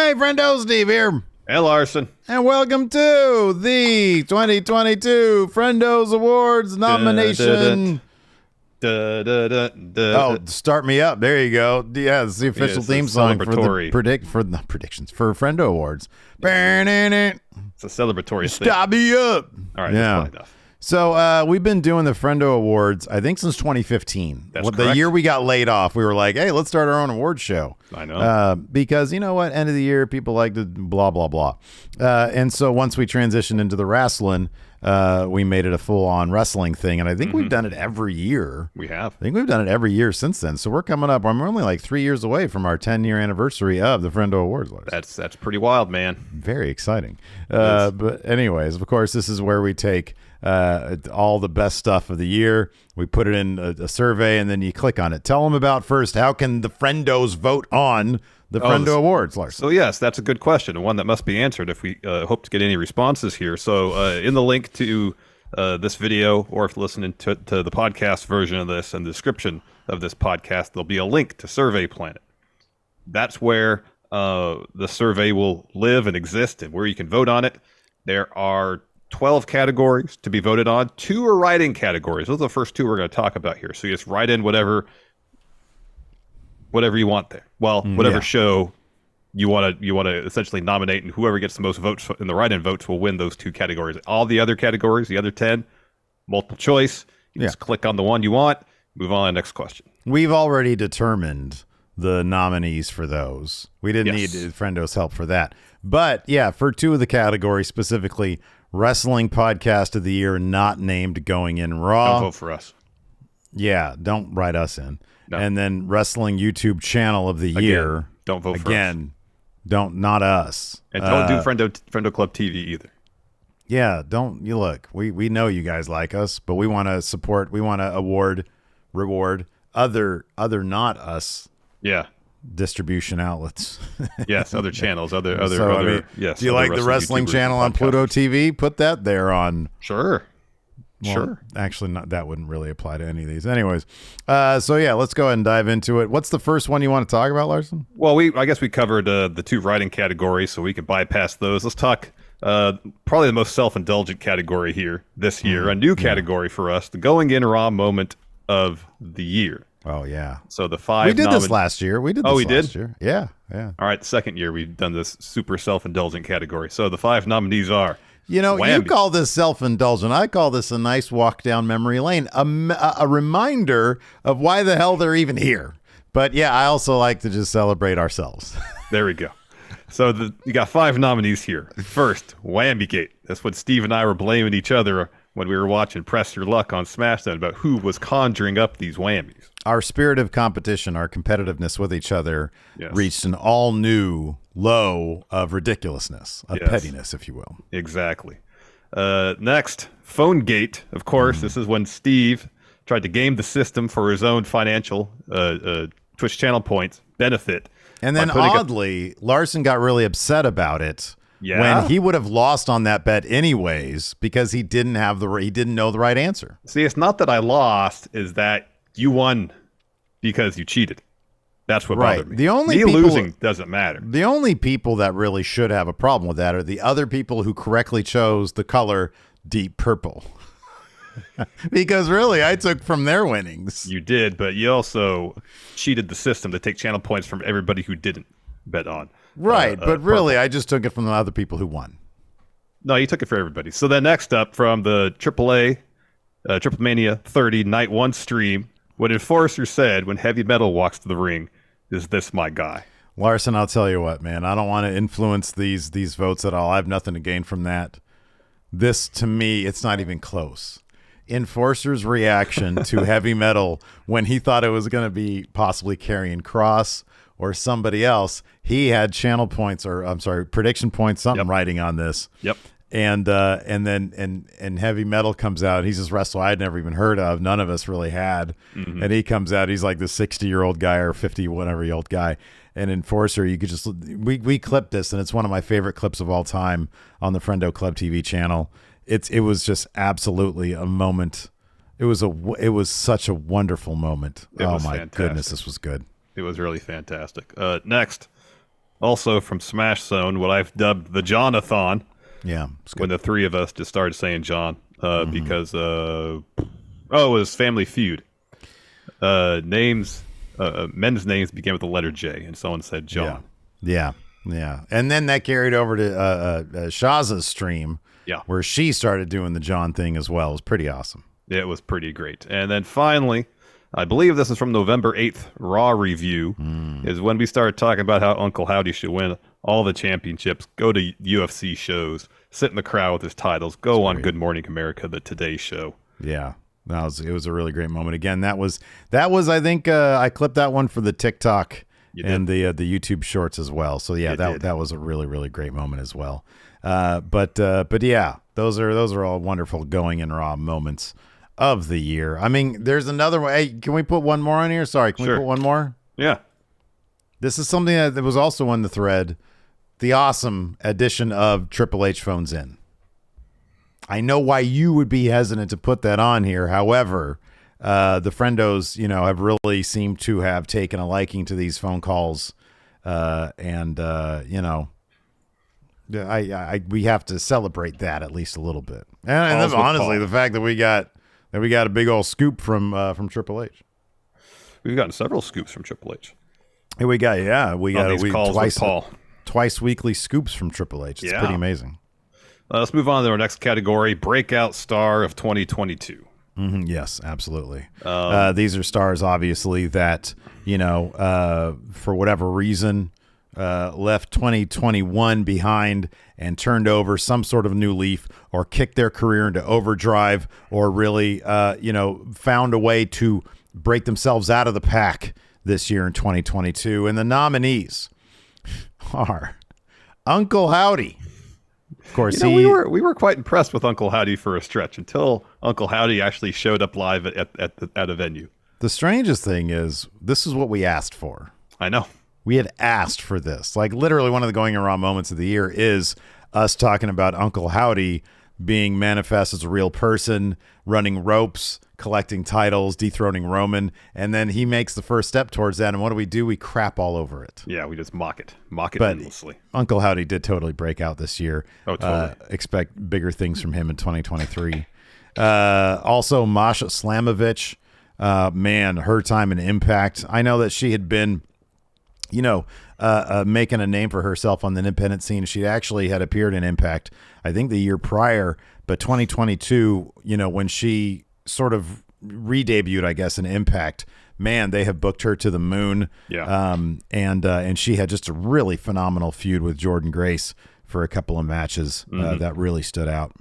Hey, friendo, Steve here. And Larson. And welcome to the 2022 Friendos Awards nomination. Oh, start me up. There you go. Yeah, it's the official theme song for the predictions for Friendo Awards. It's a celebratory thing. Stop me up. All right, that's probably enough. So we've been doing the Friendo Awards, I think, since 2015. That's correct. The year we got laid off, we were like, hey, let's start our own award show. I know. Because you know what? End of the year, people like to blah, blah, blah. And so once we transitioned into the wrestling, we made it a full-on wrestling thing. And I think we've done it every year. We have. I think we've done it every year since then. So we're coming up. I'm only like 3 years away from our 10-year anniversary of the Friendo Awards. That's pretty wild, man. Very exciting. But anyways, of course, this is where we take all the best stuff of the year. We put it in a survey, and then you click on it. Tell them about first, how can the Friendos vote on the Friendo Awards, Larson? So yes, that's a good question, and one that must be answered if we hope to get any responses here. So in the link to this video, or if listening to the podcast version of this, in the description of this podcast, there'll be a link to Survey Planet. That's where the survey will live and exist, and where you can vote on it. There are 12 categories to be voted on. 2 are writing categories. Those are the first 2 we're going to talk about here. So you just write in whatever you want there. Well, whatever show you want to essentially nominate, and whoever gets the most votes in the write-in votes will win those 2 categories. All the other categories, the other 10, multiple choice. You just click on the one you want, move on to the next question. We've already determined the nominees for those. We didn't need Friendo's help for that. But yeah, for 2 of the categories, specifically Wrestling Podcast of the Year, not named Going In Raw. Don't vote for us. Yeah, don't write us in. No. And then Wrestling YouTube Channel of the Year. Don't vote for us. Not us. And don't do Friendo Club TV either. Yeah, you look. We know you guys like us, but we want to support. We want to reward other not us. Yeah. Distribution outlets. Yes, other channels, other. Yes. Do you like the wrestling channel on Pluto TV? Put that there on. Sure. Well, sure. Actually, that wouldn't really apply to any of these. Anyways, so yeah, let's go ahead and dive into it. What's the first one you want to talk about, Larson? Well, I guess we covered the 2 writing categories, so we can bypass those. Let's talk probably the most self-indulgent category here this year, a new category for us, the Going In Raw moment of the year. Oh, yeah. So the 5... We did this last year. We did this last year. Yeah, yeah. All right, second year we've done this super self-indulgent category. So the 5 nominees are... You know, Whammy. You call this self-indulgent. I call this a nice walk down memory lane, a reminder of why the hell they're even here. But yeah, I also like to just celebrate ourselves. There we go. So you got 5 nominees here. First, Whammygate. That's what Steve and I were blaming each other when we were watching Press Your Luck on SmackDown about who was conjuring up these whammies. Our spirit of competition, our competitiveness with each other, reached an all-new low of ridiculousness, of pettiness, if you will. Exactly. Next, PhoneGate. Of course, this is when Steve tried to game the system for his own financial Twitch channel points benefit. And then oddly, Larson got really upset about it when he would have lost on that bet anyways, because he didn't know the right answer. See, it's not that I lost, is that you won because you cheated. That's what bothered me. Losing doesn't matter. The only people that really should have a problem with that are the other people who correctly chose the color deep purple. Because really, I took from their winnings. You did, but you also cheated the system to take channel points from everybody who didn't bet on. Right, but really, I just took it from the other people who won. No, you took it for everybody. So then next up, from the AAA, Triple Mania 30 Night 1 stream, what Enforcer said when Heavy Metal walks to the ring, is this my guy? Larson, I'll tell you what, man. I don't want to influence these votes at all. I have nothing to gain from that. This, to me, it's not even close. Enforcer's reaction to Heavy Metal when he thought it was going to be possibly Karrion Kross or somebody else, he had channel points, or I'm sorry, prediction points, something writing on this. Yep. And then Heavy Metal comes out. He's this wrestler I'd never even heard of. None of us really had. And he comes out. He's like the 60-year-old guy or 50 whatever year old guy. And Enforcer, you could just we clipped this, and it's one of my favorite clips of all time on the Friendo Club TV channel. It was just absolutely a moment. It was such a wonderful moment. Oh my goodness, this was good. It was really fantastic. Next, Also from Smash Zone, what I've dubbed the Jonathon. Yeah. When the three of us just started saying John, because it was Family Feud. Men's names began with the letter J, and someone said John. Yeah. And then that carried over to Shaza's stream, where she started doing the John thing as well. It was pretty awesome. Yeah, it was pretty great. And then finally, I believe this is from November 8th, Raw review, is when we started talking about how Uncle Howdy should win all the championships, go to UFC shows, sit in the crowd with his titles, go on Good Morning America, the Today Show. Yeah, it was a really great moment. Again, that was I think I clipped that one for the TikTok and the YouTube shorts as well. So yeah, that was a really, really great moment as well. But yeah, those are all wonderful going in Raw moments of the year. I mean, there's another one. Hey, can we put one more on here? Sorry, can we put one more? Yeah. This is something that was also on the thread. The awesome addition of Triple H phones in. I know why you would be hesitant to put that on here. However, the Friendos, have really seemed to have taken a liking to these phone calls. We have to celebrate that at least a little bit. And honestly, the fact that we got a big old scoop from Triple H. We've gotten several scoops from Triple H. Hey, we got calls twice weekly scoops from Triple H. It's pretty amazing. Let's move on to our next category, breakout star of 2022. Yes, absolutely. These are stars, obviously, that, for whatever reason, left 2021 behind and turned over some sort of new leaf, or kicked their career into overdrive, or really, found a way to break themselves out of the pack this year in 2022. And the nominees are Uncle Howdy. Of course, we were quite impressed with Uncle Howdy for a stretch until Uncle Howdy actually showed up live at a venue. The strangest thing is, this is what we asked for. I know. We had asked for this. Like, literally one of the going in Raw moments of the year is us talking about Uncle Howdy being manifest as a real person, running ropes, collecting titles, dethroning Roman, and then he makes the first step towards that, and what do? We crap all over it. Yeah, we just mock it endlessly. Uncle Howdy did totally break out this year. Oh, totally. Expect bigger things from him in 2023. Also, Masha Slamovich, man, her time in Impact. I know that she had been, making a name for herself on the independent scene. She actually had appeared in Impact, I think the year prior, but 2022, when she sort of re-debuted, I guess, in Impact, man, they have booked her to the moon. Yeah. And she had just a really phenomenal feud with Jordan Grace for a couple of matches that really stood out.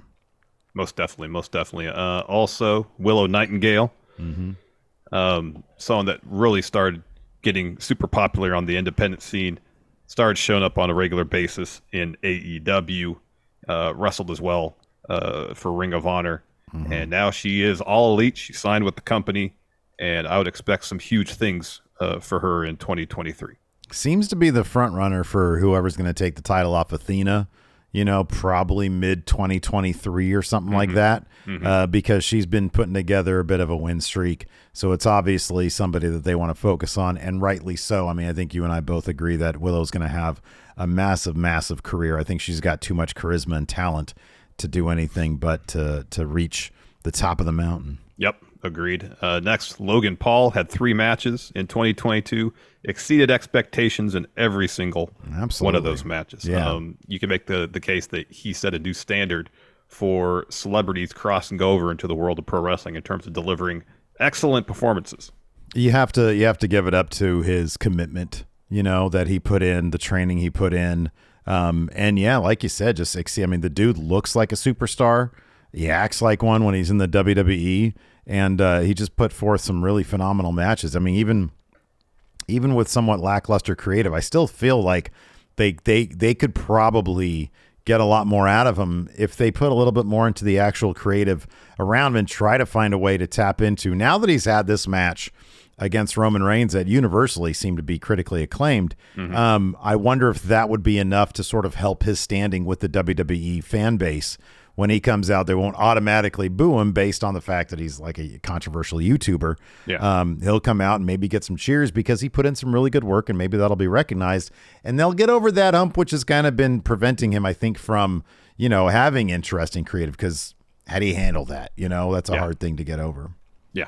Most definitely. Also, Willow Nightingale, someone that really started getting super popular on the independent scene, started showing up on a regular basis in AEW, wrestled as well for Ring of Honor. And now she is all elite. She signed with the company, and I would expect some huge things for her in 2023. Seems to be the front runner for whoever's going to take the title off Athena, probably mid 2023 or something like that, because she's been putting together a bit of a win streak. So it's obviously somebody that they want to focus on, and rightly so. I mean, I think you and I both agree that Willow's going to have a massive, massive career. I think she's got too much charisma and talent to do anything but to reach the top of the mountain. Yep, agreed. Next, Logan Paul had 3 matches in 2022, exceeded expectations in every single one of those matches. Yeah. You can make the case that he set a new standard for celebrities crossing over into the world of pro wrestling in terms of delivering excellent performances. You have to give it up to his commitment, that he put in, the training he put in. And yeah, like you said, the dude looks like a superstar. He acts like one when he's in the WWE, and he just put forth some really phenomenal matches. I mean, even with somewhat lackluster creative, I still feel like they could probably get a lot more out of him if they put a little bit more into the actual creative around him and try to find a way to tap into. Now that he's had this match against Roman Reigns that universally seemed to be critically acclaimed, I wonder if that would be enough to sort of help his standing with the WWE fan base, when he comes out, they won't automatically boo him based on the fact that he's like a controversial YouTuber. Yeah. He'll come out and maybe get some cheers because he put in some really good work, and maybe that'll be recognized, and they'll get over that hump, which has kind of been preventing him, I think, from, having interesting creative, because how do you handle that? That's a hard thing to get over. Yeah.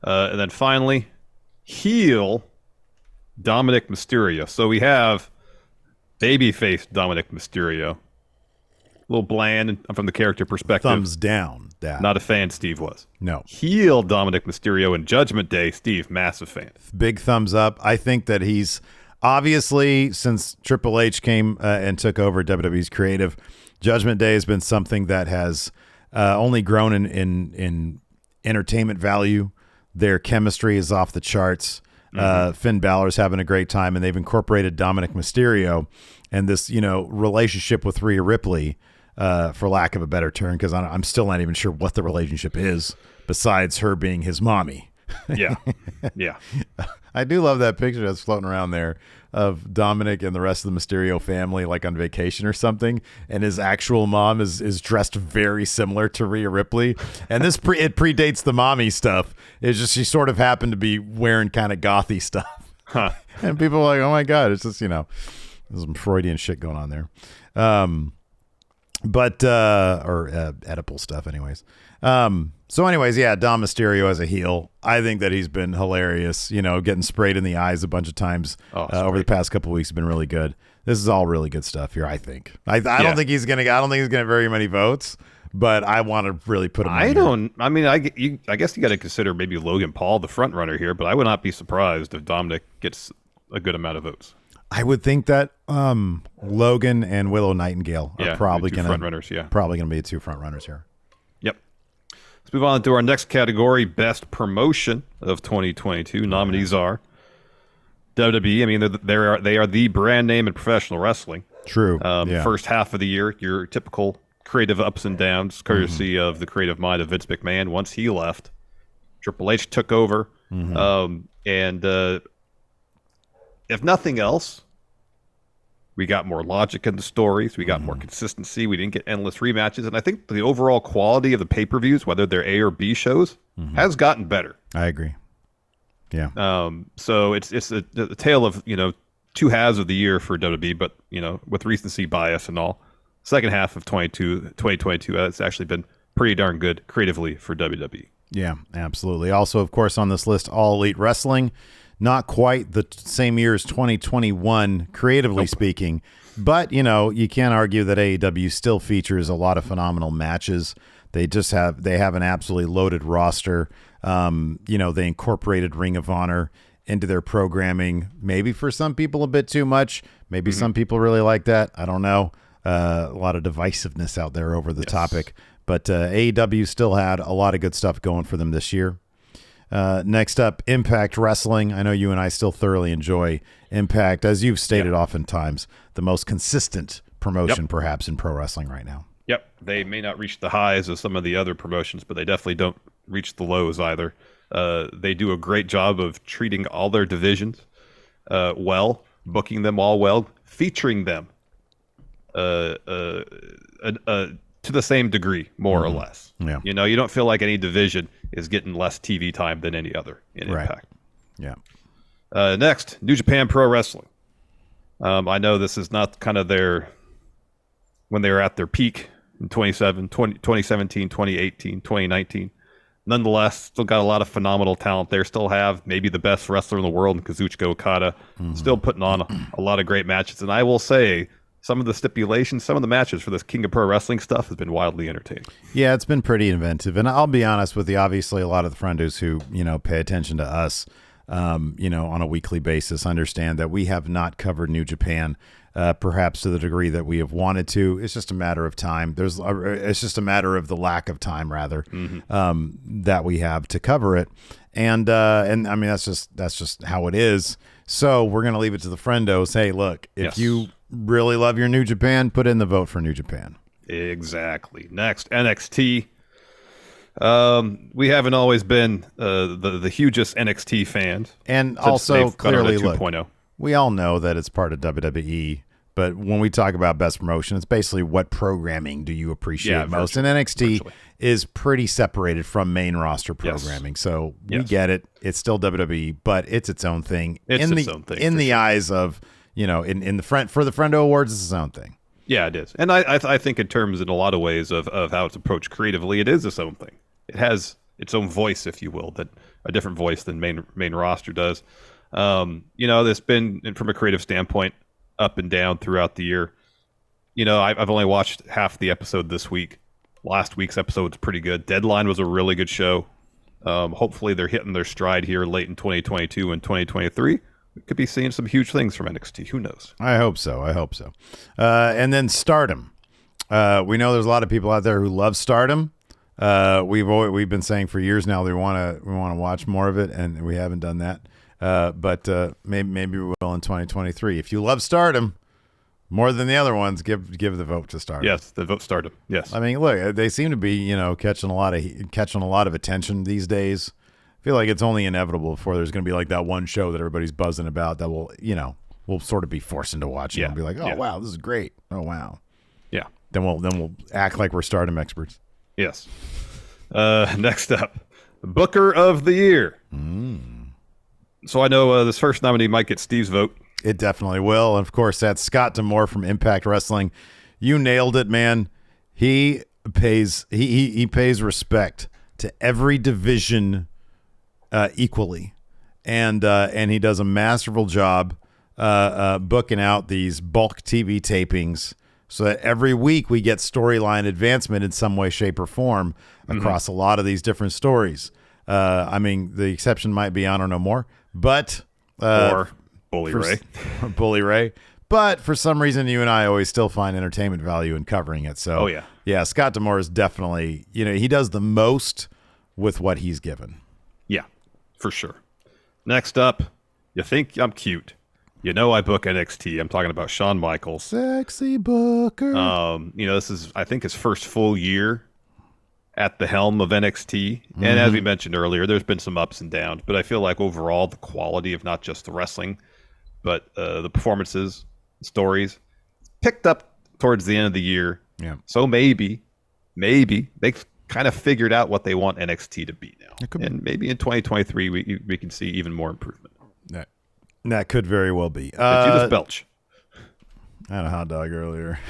And then finally, heel Dominic Mysterio. So we have babyface Dominic Mysterio. A little bland from the character perspective. Thumbs down. That. Not a fan, Steve was. No. Heel Dominic Mysterio in Judgment Day. Steve, massive fan. Big thumbs up. I think that he's obviously, since Triple H came and took over WWE's creative, Judgment Day has been something that has only grown in entertainment value. Their chemistry is off the charts. Finn Balor's having a great time, and they've incorporated Dominic Mysterio and this, relationship with Rhea Ripley, for lack of a better term, because I'm still not even sure what the relationship is besides her being his mommy. Yeah. I do love that picture that's floating around there of Dominic and the rest of the Mysterio family, like on vacation or something, and his actual mom is dressed very similar to Rhea Ripley. And this it predates the mommy stuff. It's just she sort of happened to be wearing kind of gothy stuff. Huh. And people are like, oh my God, it's just, there's some Freudian shit going on there. Oedipal stuff anyways. So anyways, yeah, Dom Mysterio as a heel, I think that he's been hilarious, getting sprayed in the eyes a bunch of times over the past couple of weeks has been really good. This is all really good stuff here, I think. I don't think he's going to get very many votes, but I want to really put him I guess you got to consider maybe Logan Paul the front runner here, but I would not be surprised if Dominic gets a good amount of votes. I would think that Logan and Willow Nightingale are probably going to be the two front runners here. Yep. Let's move on to our next category, Best Promotion of 2022. Nominees are WWE. I mean, they are the brand name in professional wrestling. True. First half of the year, your typical creative ups and downs, courtesy of the creative mind of Vince McMahon. Once he left, Triple H took over, and if nothing else, we got more logic in the stories. We got more consistency. We didn't get endless rematches. And I think the overall quality of the pay-per-views, whether they're A or B shows, has gotten better. I agree. Yeah. So it's a tale of, two halves of the year for WWE, but, with recency bias and all. Second half of 2022, it's actually been pretty darn good creatively for WWE. Yeah, absolutely. Also, of course, on this list, All Elite Wrestling. Not quite the same year as 2021, creatively speaking, but you can't argue that AEW still features a lot of phenomenal matches. They have an absolutely loaded roster. They incorporated Ring of Honor into their programming. Maybe for some people a bit too much. Maybe some people really like that. I don't know. A lot of divisiveness out there over the topic, but AEW still had a lot of good stuff going for them this year. Next up, Impact Wrestling. I know you and I still thoroughly enjoy Impact, as you've stated oftentimes, the most consistent promotion perhaps in pro wrestling right now. Yep. They may not reach the highs of some of the other promotions, but they definitely don't reach the lows either. They do a great job of treating all their divisions well, booking them all well, featuring them to the same degree, more or less. Yeah. You don't feel like any division is getting less TV time than any other in Impact. Yeah. Next, New Japan Pro Wrestling. I know this is not kind of when they were at their peak in 2017, 2018, 2019. Nonetheless, still got a lot of phenomenal talent there. Still have maybe the best wrestler in the world in Kazuchika Okada. Still putting on a lot of great matches. And I will say, some of the stipulations, some of the matches for this King of Pro Wrestling stuff has been wildly entertaining. Yeah, it's been pretty inventive. And I'll be honest with you, obviously a lot of the friendos who, pay attention to us, on a weekly basis understand that we have not covered New Japan, perhaps to the degree that we have wanted to. It's just a matter of time. It's just a matter of the lack of time, rather, that we have to cover it. And I mean, that's just how it is. So we're going to leave it to the friendos. Hey, look, if you really love your New Japan, put in the vote for New Japan. Exactly. Next, NXT. We haven't always been the hugest NXT fans. And also, clearly, look, 2.0. we all know that it's part of WWE, But when we talk about best promotion, it's basically what programming do you appreciate most. And NXT is pretty separated from main roster programming. So we get it. It's still WWE, but it's its own thing. In the eyes of, in the for the Friendo Awards, it's its own thing. Yeah, it is. And I think in a lot of ways of how it's approached creatively, it is its own thing. It has its own voice, if you will, that a different voice than main roster does. There's been, from a creative standpoint, up and down throughout the year. I've only watched half the episode this week. Last week's episode was pretty good. Deadline was a really good show. Hopefully they're hitting their stride here late in 2022 and 2023. We could be seeing some huge things from NXT. Who knows? I hope so. And then Stardom. We know there's a lot of people out there who love Stardom. We've been saying for years now we want to watch more of it, and we haven't done that. But maybe we will in 2023. If you love Stardom more than the other ones, give the vote to Stardom. Yes, the vote Stardom. Yes. I mean, look, they seem to be catching a lot of attention these days. I feel like it's only inevitable before there's going to be like that one show that everybody's buzzing about that we'll sort of be forced into watching and be like, oh wow, this is great. Oh wow. Yeah. Then we'll act like we're Stardom experts. Yes. Next up, Booker of the Year. So I know this first nominee might get Steve's vote. It definitely will. And of course, that's Scott D'Amore from Impact Wrestling. You nailed it, man. He pays respect to every division equally, and he does a masterful job booking out these bulk TV tapings so that every week we get storyline advancement in some way, shape, or form across a lot of these different stories. I mean, the exception might be Honor No More, but or Bully Ray. Bully Ray. But for some reason, you and I always still find entertainment value in covering it. So, yeah, Scott D'Amore is definitely, he does the most with what he's given. Yeah, for sure. Next up, you think I'm cute. I book NXT. I'm talking about Shawn Michaels. Sexy Booker. This is, I think, his first full year at the helm of NXT. And as we mentioned earlier, there's been some ups and downs, but I feel like overall the quality of not just the wrestling, but the performances, stories, picked up towards the end of the year. Yeah. So maybe they've kind of figured out what they want NXT to be now. And maybe in 2023 we can see even more improvement. That could very well be. Did you just belch? I had a hot dog earlier.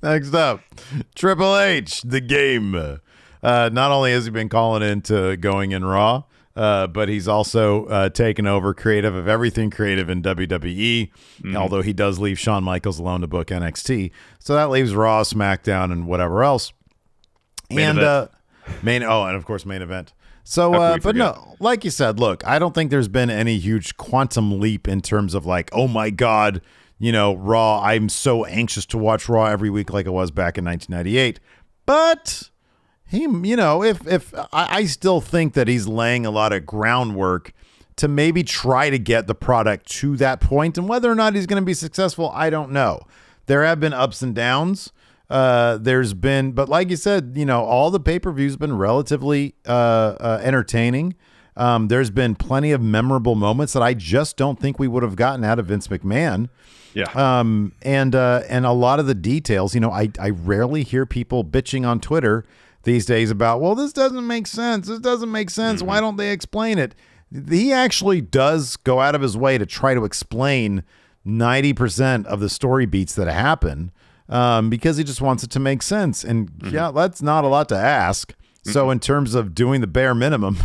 Next up, Triple H, the game. Not only has he been calling into Going in Raw, but he's also taken over creative of everything creative in WWE, although he does leave Shawn Michaels alone to book NXT. So that leaves Raw, SmackDown, and whatever else. And of course, main event. So, but no, like you said, look, I don't think there's been any huge quantum leap in terms of like, oh my God, Raw. I'm so anxious to watch Raw every week like it was back in 1998. But he, if I still think that he's laying a lot of groundwork to maybe try to get the product to that point, and whether or not he's going to be successful, I don't know. There have been ups and downs. But like you said, all the pay-per-views have been relatively entertaining. There's been plenty of memorable moments that I just don't think we would have gotten out of Vince McMahon. Yeah. And a lot of the details, I rarely hear people bitching on Twitter these days about, well, this doesn't make sense. This doesn't make sense. Why don't they explain it? He actually does go out of his way to try to explain 90% of the story beats that happen. Because he just wants it to make sense. And that's not a lot to ask. So in terms of doing the bare minimum,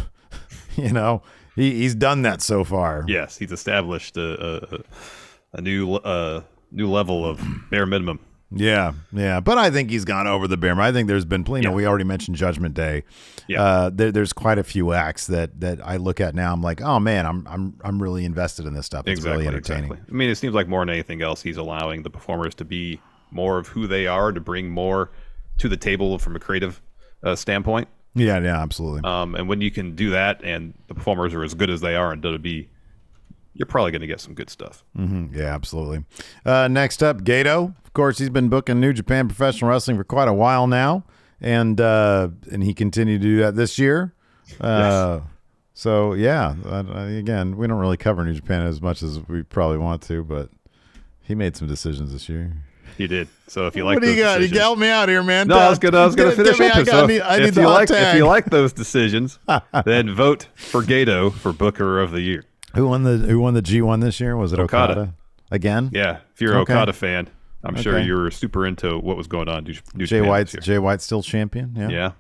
he's done that so far. Yes, he's established a new level of bare minimum. Yeah. But I think he's gone over the bare minimum. I think there's been plenty. We already mentioned Judgment Day. Yeah. There's quite a few acts that I look at now. I'm like, oh man, I'm really invested in this stuff. It's really entertaining. Exactly. I mean, it seems like more than anything else, he's allowing the performers to be more of who they are, to bring more to the table from a creative standpoint. Yeah, absolutely. And when you can do that and the performers are as good as they are in WWE, you're probably going to get some good stuff. Yeah, absolutely. Next up, Gato. Of course, he's been booking New Japan Professional Wrestling for quite a while now, and he continued to do that this year. Yes. So yeah, again, we don't really cover New Japan as much as we probably want to, but he made some decisions this year. He did. So if you like, what do you got? You help me out here, man. No, I was gonna finish up. If you like those decisions, then vote for Gato for Booker of the Year. Who won the G1 this year? Was it Okada? Again? Yeah. If you're an Okada fan, I'm sure you were super into what was going on. Jay White's still champion. Yeah. Yeah.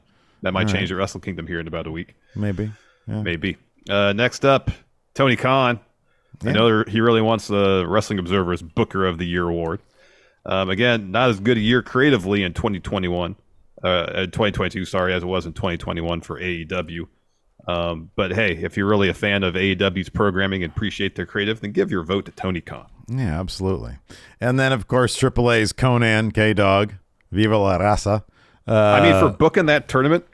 That might change at Wrestle Kingdom here in about a week. Maybe. Yeah. Maybe. Next up, Tony Khan. Yeah. I know he really wants the Wrestling Observer's Booker of the Year award. Again, not as good a year creatively in 2022, sorry, as it was in 2021 for AEW. But hey, if you're really a fan of AEW's programming and appreciate their creative, then give your vote to Tony Khan. Yeah, absolutely. And then, of course, AAA's Conan K-Dog, Viva la Raza. I mean, for booking that tournament,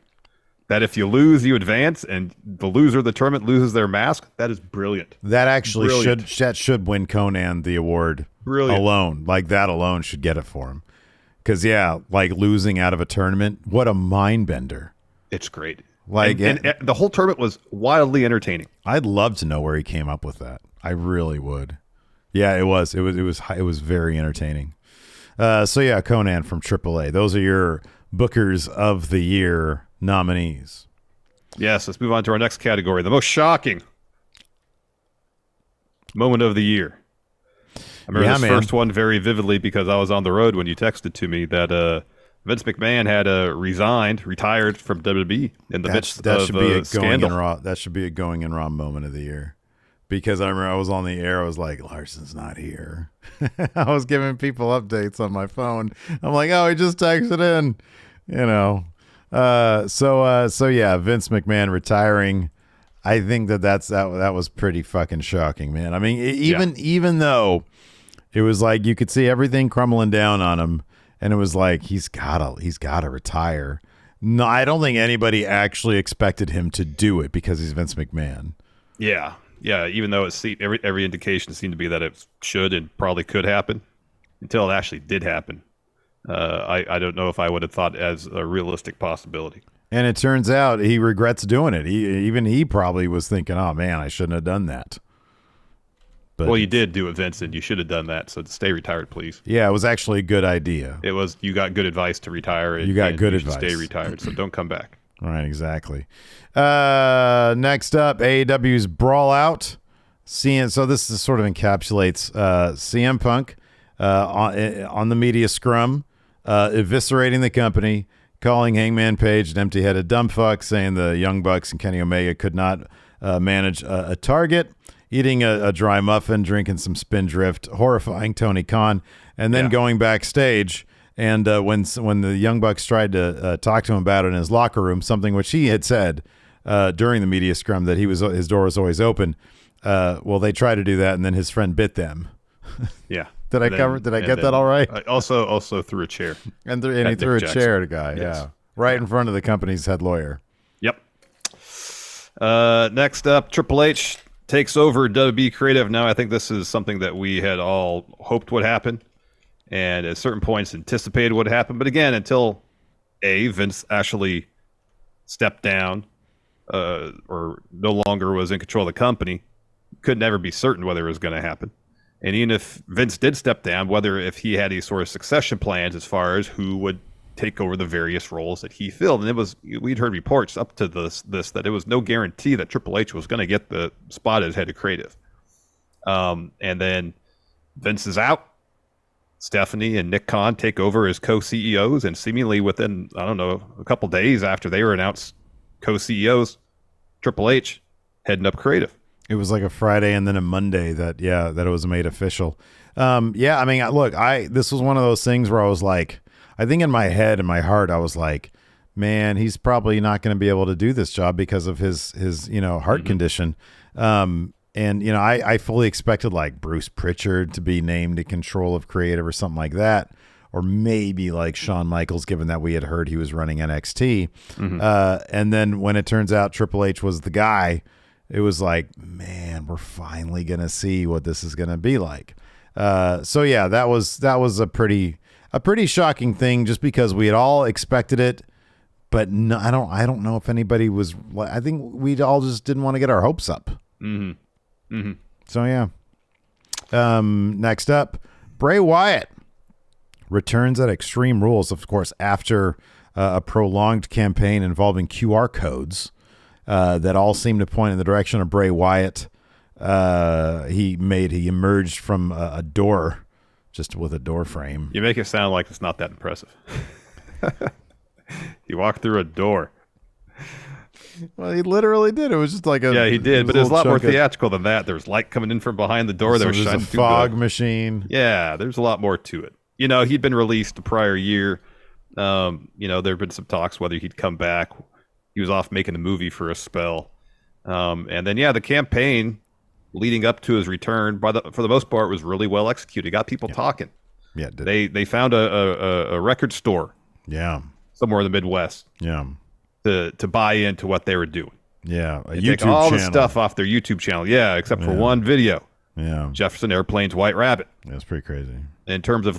that if you lose, you advance, and the loser of the tournament loses their mask, that is brilliant. That actually should win Conan the award. Brilliant. Alone. Like, that alone should get it for him. Because, yeah, like losing out of a tournament, what a mind bender. It's great. Like, and the whole tournament was wildly entertaining. I'd love to know where he came up with that. I really would. Yeah, it was very entertaining. So yeah, Conan from AAA. Those are your Bookers of the Year nominees. Yes, let's move on to our next category. The most shocking moment of the year. I remember this first one very vividly because I was on the road when you texted to me that Vince McMahon had retired from WWE in the midst of a scandal. That should be a going in Raw moment of the year. Because I remember I was on the air, I was like, Larson's not here. I was giving people updates on my phone. I'm like, oh, he just texted in, you know. So yeah, Vince McMahon retiring. I think that was pretty fucking shocking, man. I mean, even though it was like you could see everything crumbling down on him, and it was like he's gotta retire. No, I don't think anybody actually expected him to do it because he's Vince McMahon. Yeah. Yeah, even though every indication seemed to be that it should and probably could happen, until it actually did happen. I don't know if I would have thought as a realistic possibility. And it turns out he regrets doing it. He probably was thinking, "Oh man, I shouldn't have done that." But well, you did do it, Vincent. You should have done that. So stay retired, please. Yeah, it was actually a good idea. It was. You got good advice to retire. You got good advice. Stay retired, so don't come back. All right, exactly. Next up, AEW's Brawl Out. So this sort of encapsulates CM Punk on the media scrum, eviscerating the company, calling Hangman Page an empty-headed dumb fuck, saying the Young Bucks and Kenny Omega could not manage a target, eating a dry muffin, drinking some Spindrift, horrifying Tony Khan, and then going backstage. And when the Young Bucks tried to talk to him about it in his locker room, something which he had said during the media scrum that his door was always open. Well, they tried to do that, and then his friend bit them. Yeah. Did I get that all right? Also threw a chair. And he threw a chair at a guy. Yes. Yeah. Right in front of the company's head lawyer. Yep. Next up, Triple H takes over WWE Creative. Now, I think this is something that we had all hoped would happen. And at certain points anticipated what happened. But again, until Vince actually stepped down or no longer was in control of the company, could never be certain whether it was going to happen. And even if Vince did step down, whether if he had any sort of succession plans as far as who would take over the various roles that he filled. And we'd heard reports up to this that it was no guarantee that Triple H was going to get the spot as head of creative. And then Vince is out. Stephanie and Nick Khan take over as co-CEOs, and seemingly within, I don't know, a couple days after they were announced co-CEOs, Triple H heading up creative. It was like a Friday and then a Monday that it was made official. I mean, look, this was one of those things where I was like, I think in my head and my heart, I was like, man, he's probably not going to be able to do this job because of his heart condition. And, I fully expected like Bruce Pritchard to be named in control of creative or something like that. Or maybe like Shawn Michaels, given that we had heard he was running NXT. And then when it turns out Triple H was the guy, it was like, man, we're finally going to see what this is going to be like. So yeah, that was a pretty shocking thing just because we had all expected it, but no, I don't know if anybody was. I think we all just didn't want to get our hopes up. Mm-hmm. Mm-hmm. So yeah. Next up, Bray Wyatt returns at Extreme Rules, of course, after a prolonged campaign involving QR codes that all seem to point in the direction of Bray Wyatt. He emerged from a door, just with a door frame. You make it sound like it's not that impressive. He walked through a door. Well, he literally did. It was just like he did, but it was a lot more theatrical than that. There was light coming in from behind the door. There was a fog machine. Yeah, there's a lot more to it. He'd been released the prior year. There had been some talks whether he'd come back. He was off making a movie for a spell. And then, the campaign leading up to his return, for the most part, was really well executed. Got people talking. Yeah, it did. They found a record store. Yeah. Somewhere in the Midwest. Yeah. To buy into what they were doing. Yeah. They take all the stuff off their YouTube channel. Yeah, except for one video. Yeah. Jefferson Airplane's White Rabbit. That's pretty crazy. In terms of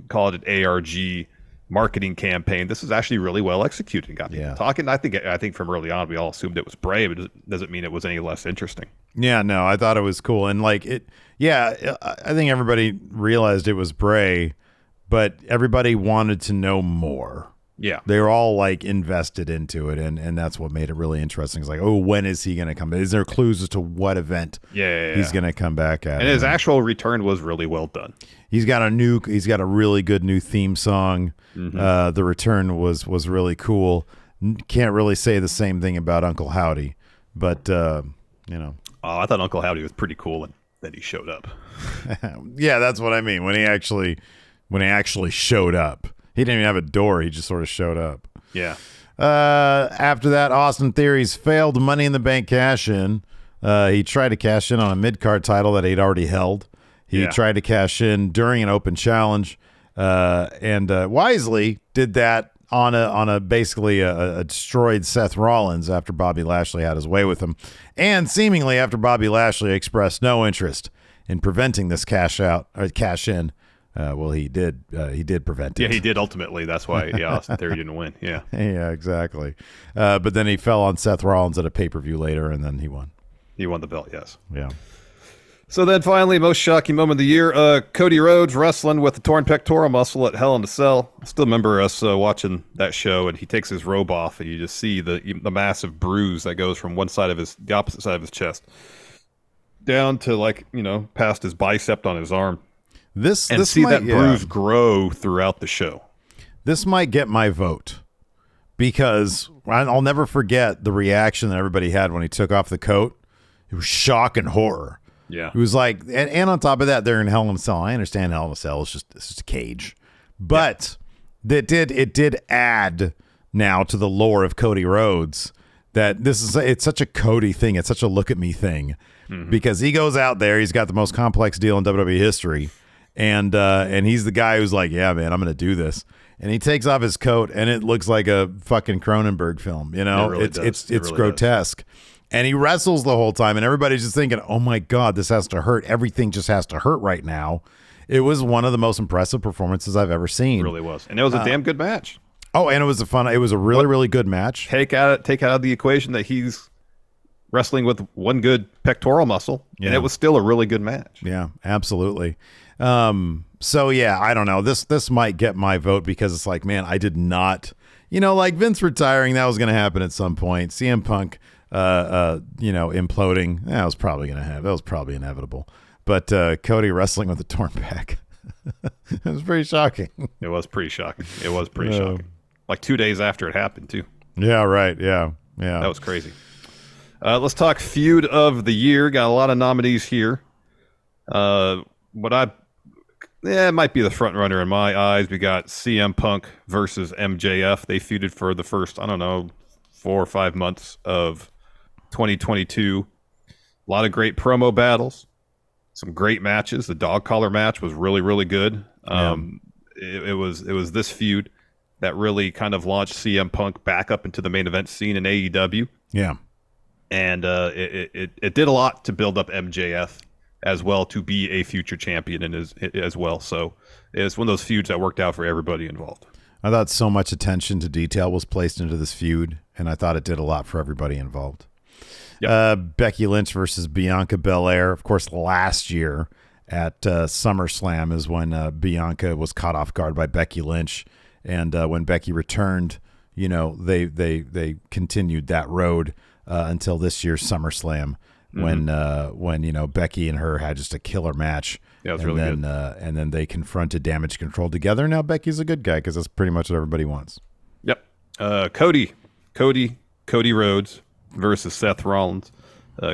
call it an ARG marketing campaign, this is actually really well executed. Got people talking. I think from early on we all assumed it was Bray, but it doesn't mean it was any less interesting. Yeah, no, I thought it was cool. And I think everybody realized it was Bray, but everybody wanted to know more. Yeah. They were all invested into it, and that's what made it really interesting. It's like, oh, when is he going to come? Is there clues as to what event he's going to come back at? And his actual return was really well done. He's got a really good new theme song. Mm-hmm. The return was really cool. Can't really say the same thing about Uncle Howdy, but Oh, I thought Uncle Howdy was pretty cool and that he showed up. Yeah, that's what I mean. When he actually showed up. He didn't even have a door. He just sort of showed up. Yeah. After that, Austin Theory's failed Money in the Bank cash-in. He tried to cash in on a mid-card title that he'd already held. He tried to cash in during an open challenge, and wisely did that on a basically a destroyed Seth Rollins after Bobby Lashley had his way with him, and seemingly after Bobby Lashley expressed no interest in preventing this cash in. Well, he did prevent it. Yeah, he did ultimately. That's why Austin Theory didn't win. Yeah. Yeah, exactly. But then he fell on Seth Rollins at a pay-per-view later, and then he won. He won the belt, yes. Yeah. So then finally, most shocking moment of the year, Cody Rhodes wrestling with the torn pectoral muscle at Hell in a Cell. I still remember us watching that show, and he takes his robe off, and you just see the massive bruise that goes from the opposite side of his chest down to past his bicep on his arm. This might, bruise grow throughout the show. This might get my vote because I'll never forget the reaction that everybody had when he took off the coat. It was shock and horror. Yeah, it was and on top of that, they're in Hell in a Cell. I understand Hell in a Cell is just a cage, but it did add now to the lore of Cody Rhodes that it's such a Cody thing. It's such a look at me thing because he goes out there. He's got the most complex deal in WWE history. And he's the guy who's like, yeah, man, I'm going to do this. And he takes off his coat, and it looks like a fucking Cronenberg film. It really it's really grotesque. Does. And he wrestles the whole time, and everybody's just thinking, oh my God, this has to hurt. Everything just has to hurt right now. It was one of the most impressive performances I've ever seen. It really was, and it was a damn good match. Oh, and it was a really good match. Take out of the equation that he's wrestling with one good pectoral muscle, and it was still a really good match. Yeah, absolutely. So yeah, I don't know. This might get my vote because it's like, man, I did not, Vince retiring, that was going to happen at some point. CM Punk, imploding, that was probably inevitable. But Cody wrestling with a torn pec, it was pretty shocking. It was pretty shocking. Shocking. Like 2 days after it happened too. Yeah, right. Yeah. That was crazy. Let's talk feud of the year. Got a lot of nominees here. It might be the front runner in my eyes. We got CM Punk versus MJF. They feuded for the first, 4 or 5 months of 2022. A lot of great promo battles, some great matches. The dog collar match was really, really good. It was this feud that really kind of launched CM Punk back up into the main event scene in AEW. Yeah, and it did a lot to build up MJF as well to be a future champion as well. So it's one of those feuds that worked out for everybody involved. I thought so much attention to detail was placed into this feud, and I thought it did a lot for everybody involved. Yep. Becky Lynch versus Bianca Belair. Of course, last year at SummerSlam is when Bianca was caught off guard by Becky Lynch, and when Becky returned, they continued that road until this year's SummerSlam when Becky and her had just a killer match. Yeah, it was really good. And then they confronted Damage Control together. Now Becky's a good guy because that's pretty much what everybody wants. Yep. Cody Rhodes versus Seth Rollins.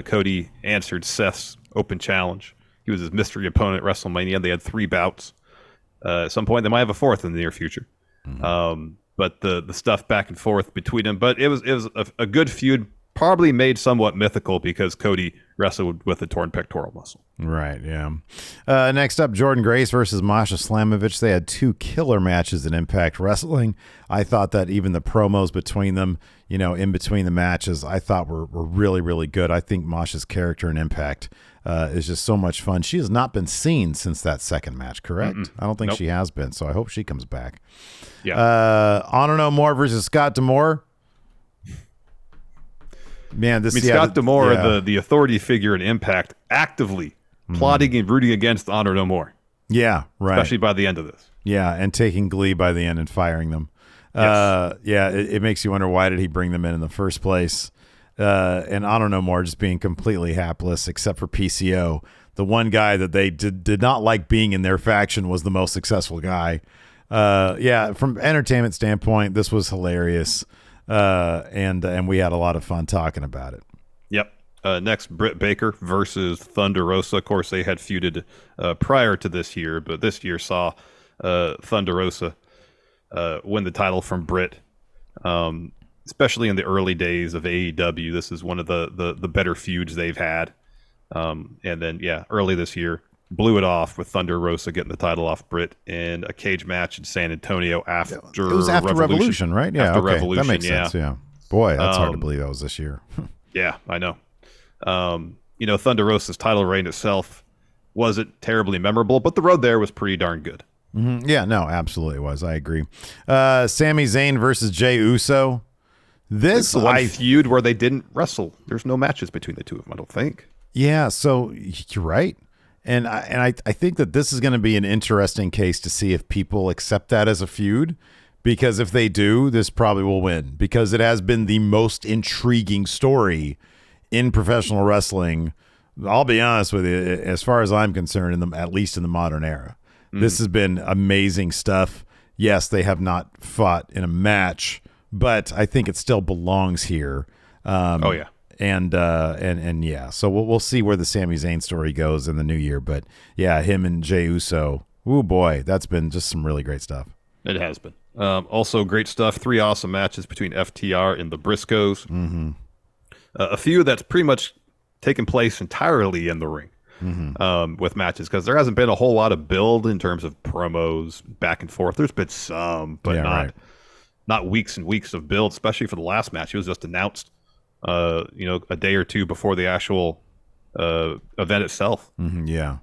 Cody answered Seth's open challenge. He was his mystery opponent at WrestleMania. They had 3 bouts. At some point, they might have a 4th in the near future. Mm-hmm. But the stuff back and forth between them. But it was a good feud, probably made somewhat mythical because Cody wrestled with a torn pectoral muscle. Right, yeah. Next up, Jordynne Grace versus Masha Slamovich. They had 2 killer matches in Impact Wrestling. I thought that even the promos between them, in between the matches, I thought were really, really good. I think Masha's character in Impact is just so much fun. She has not been seen since that second match, correct? Mm-mm. I don't think she has been, so I hope she comes back. Yeah. Honor No More versus Scott D'Amore. Man, Scott D'Amore, the authority figure in Impact, actively plotting and rooting against Honor No More. Yeah, right. Especially by the end of this. Yeah, and taking glee by the end and firing them. Yes. It makes you wonder, why did he bring them in the first place? And Honor No More just being completely hapless, except for PCO. The one guy that they did not like being in their faction was the most successful guy. From entertainment standpoint, this was hilarious. And we had a lot of fun talking about it. Yep. Next, Britt Baker versus Thunder Rosa. Of course, they had feuded prior to this year, but this year saw Thunder Rosa win the title from Britt. Especially in the early days of AEW, this is one of the better feuds they've had. And then, early this year, blew it off with Thunder Rosa getting the title off Britt in a cage match in San Antonio after It was after Revolution, right? Yeah, after okay. Revolution, that makes sense, yeah. Boy, that's hard to believe that was this year. Yeah, I know. Thunder Rosa's title reign itself wasn't terribly memorable, but the road there was pretty darn good. Mm-hmm. Yeah, no, absolutely was. I agree. Sami Zayn versus Jey Uso. This one feud where they didn't wrestle. There's no matches between the two of them, I don't think. Yeah, so you're right. And I think that this is going to be an interesting case to see if people accept that as a feud, because if they do, this probably will win, because it has been the most intriguing story in professional wrestling. I'll be honest with you, as far as I'm concerned, at least in the modern era. This has been amazing stuff. Yes, they have not fought in a match, but I think it still belongs here. Oh yeah. And yeah, so we'll see where the Sami Zayn story goes in the new year. But yeah, him and Jey Uso, oh boy, that's been just some really great stuff. It has been. Also great stuff. 3 awesome matches between FTR and the Briscoes. Mm-hmm. A few that's pretty much taken place entirely in the ring. Mm-hmm. With matches, because there hasn't been a whole lot of build in terms of promos back and forth. There's been some, but not weeks and weeks of build, especially for the last match. It was just announced a day or two before the actual event itself. Mm-hmm. Yeah.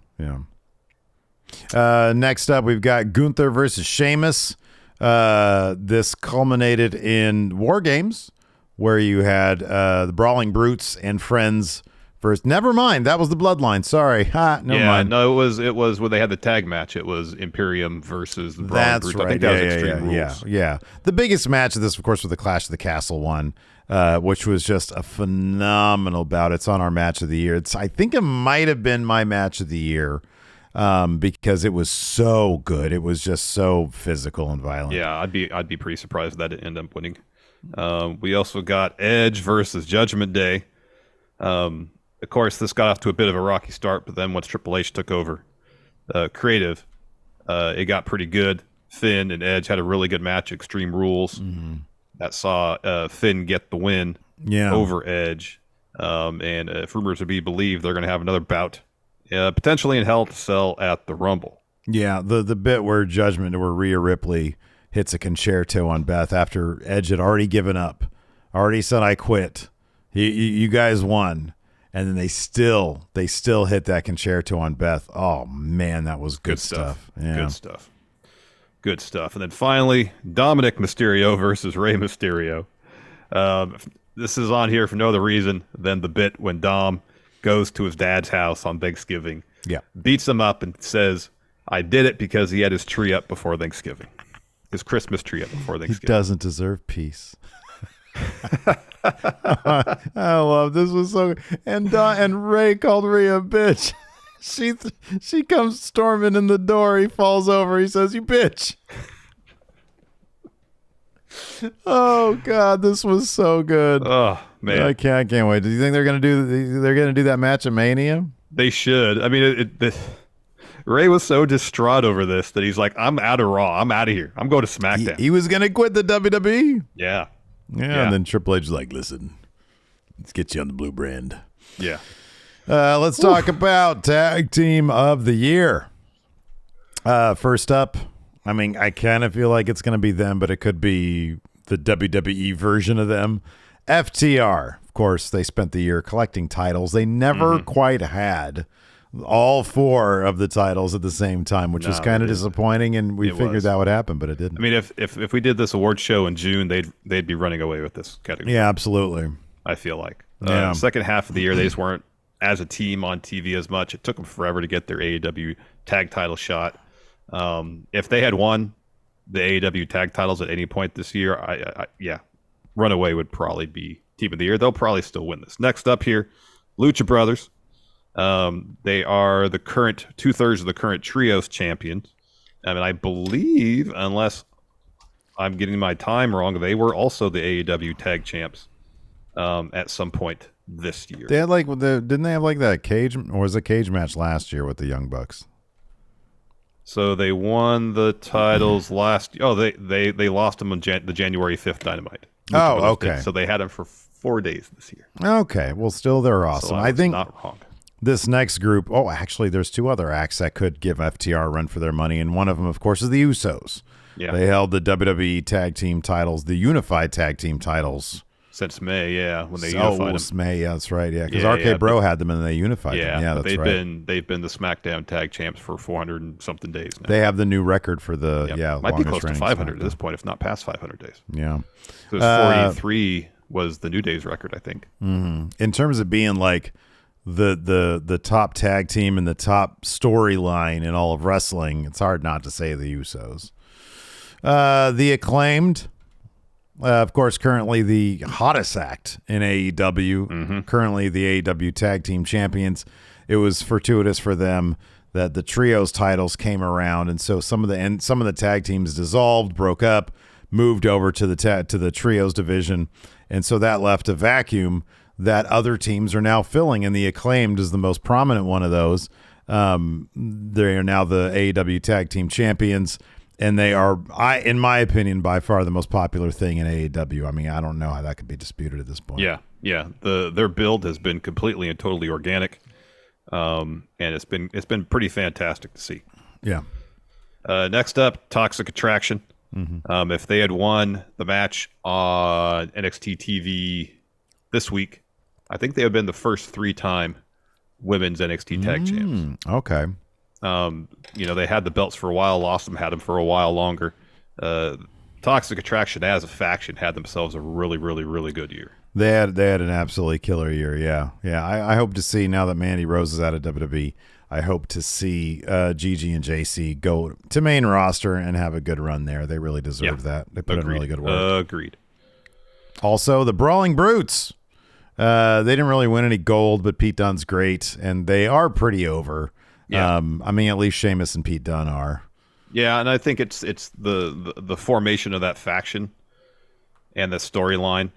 Next up, we've got Gunther versus Sheamus. This culminated in War Games, where you had the Brawling Brutes and Friends versus. Never mind, that was the Bloodline. Sorry, never mind. No, it was when they had the tag match. It was Imperium versus the Brawling Brutes. Right. I think that was Extreme Rules. Yeah. The biggest match of this, of course, was the Clash of the Castle one, which was just a phenomenal bout. It's on our match of the year. I think it might have been my match of the year, because it was so good. It was just so physical and violent. Yeah, I'd be pretty surprised if that didn't end up winning. We also got Edge versus Judgment Day. Of course, this got off to a bit of a rocky start, but then once Triple H took over creative, it got pretty good. Finn and Edge had a really good match, Extreme Rules, that saw Finn get the win over Edge. And if rumors are to be believed, they're going to have another bout, potentially in Hell to Cell at the Rumble. Yeah, the bit where Rhea Ripley hits a concerto on Beth after Edge had already given up, already said, I quit. You guys won. And then they still hit that concerto on Beth. Oh man, that was good stuff. Yeah. Good stuff. Good stuff. And then finally, Dominic Mysterio versus Rey Mysterio. This is on here for no other reason than the bit when Dom goes to his dad's house on Thanksgiving. Yeah. Beats him up and says, I did it because he had his tree up before Thanksgiving. His Christmas tree up before Thanksgiving. He doesn't deserve peace. I love this. Was so good. And Ray called Rhea a bitch. She comes storming in the door. He falls over. He says, "You bitch." Oh God, this was so good. Oh man, I can't wait. Do you think they're gonna do that match at Mania? They should. I mean, Ray was so distraught over this that he's like, "I'm out of Raw. I'm out of here. I'm going to SmackDown." He was gonna quit the WWE. Yeah. And then Triple H is like, "Listen, let's get you on the blue brand." Yeah. Let's talk about Tag Team of the Year. First up, I mean, I kind of feel like it's going to be them, but it could be the WWE version of them. FTR, of course, they spent the year collecting titles. They never quite had all 4 of the titles at the same time, which was kind of disappointing, and we figured that would happen, but it didn't. I mean, if we did this award show in June, they'd be running away with this category. Yeah, absolutely. I feel like. Yeah. Second half of the year, they just weren't as a team on TV as much. It took them forever to get their AEW tag title shot. If they had won the AEW tag titles at any point this year, Runaway would probably be team of the year. They'll probably still win this. Next up here, Lucha Brothers. They are the current 2/3 of the current trios champions. I mean, I believe, unless I'm getting my time wrong, they were also the AEW tag champs at some point this year. They had didn't they have like that cage, or was it a cage match last year with the Young Bucks? So they won the titles last. Oh, they lost them on the January 5th Dynamite. Okay. So they had them for 4 days this year. Okay, well, still they're awesome. So I think not wrong. This next group. Oh, actually, there's 2 other acts that could give FTR a run for their money, and one of them, of course, is the Usos. Yeah. They held the WWE Tag Team titles, the Unified Tag Team titles. Since May, when they unified them. May, that's right, because RK Bro had them and they unified them. Yeah, that's they've right. They've been the SmackDown Tag Champs for 400 and something days now. They have the new record for the might be close to 500 at this point, if not past 500 days. Yeah, so it was 43 was the New Day's record, I think. In terms of being like the top tag team and the top storyline in all of wrestling, it's hard not to say the Usos. The Acclaimed. Of course, currently the hottest act in AEW, currently the AEW Tag Team Champions. It was fortuitous for them that the trios titles came around, and so some of the tag teams dissolved, broke up, moved over to the trios division, and so that left a vacuum that other teams are now filling, and the Acclaimed is the most prominent one of those. They are now the AEW Tag Team Champions. And they are, in my opinion, by far the most popular thing in AEW. I mean, I don't know how that could be disputed at this point. Yeah. Their build has been completely and totally organic, and it's been pretty fantastic to see. Yeah. Next up, Toxic Attraction. If they had won the match on NXT TV this week, I think they have been the first 3-time women's NXT tag champs. Okay. They had the belts for a while, lost them, had them for a while longer. Toxic Attraction as a faction had themselves a really, really, really good year. They had an absolutely killer year. Yeah. I hope to see, now that Mandy Rose is out of WWE, I hope to see Gigi and JC go to main roster and have a good run there. They really deserve that. They put in really good work. Agreed. Also, the Brawling Brutes. They didn't really win any gold, but Pete Dunne's great, and they are pretty over. Yeah. I mean, at least Sheamus and Pete Dunne are. Yeah, and I think it's the formation of that faction and the storyline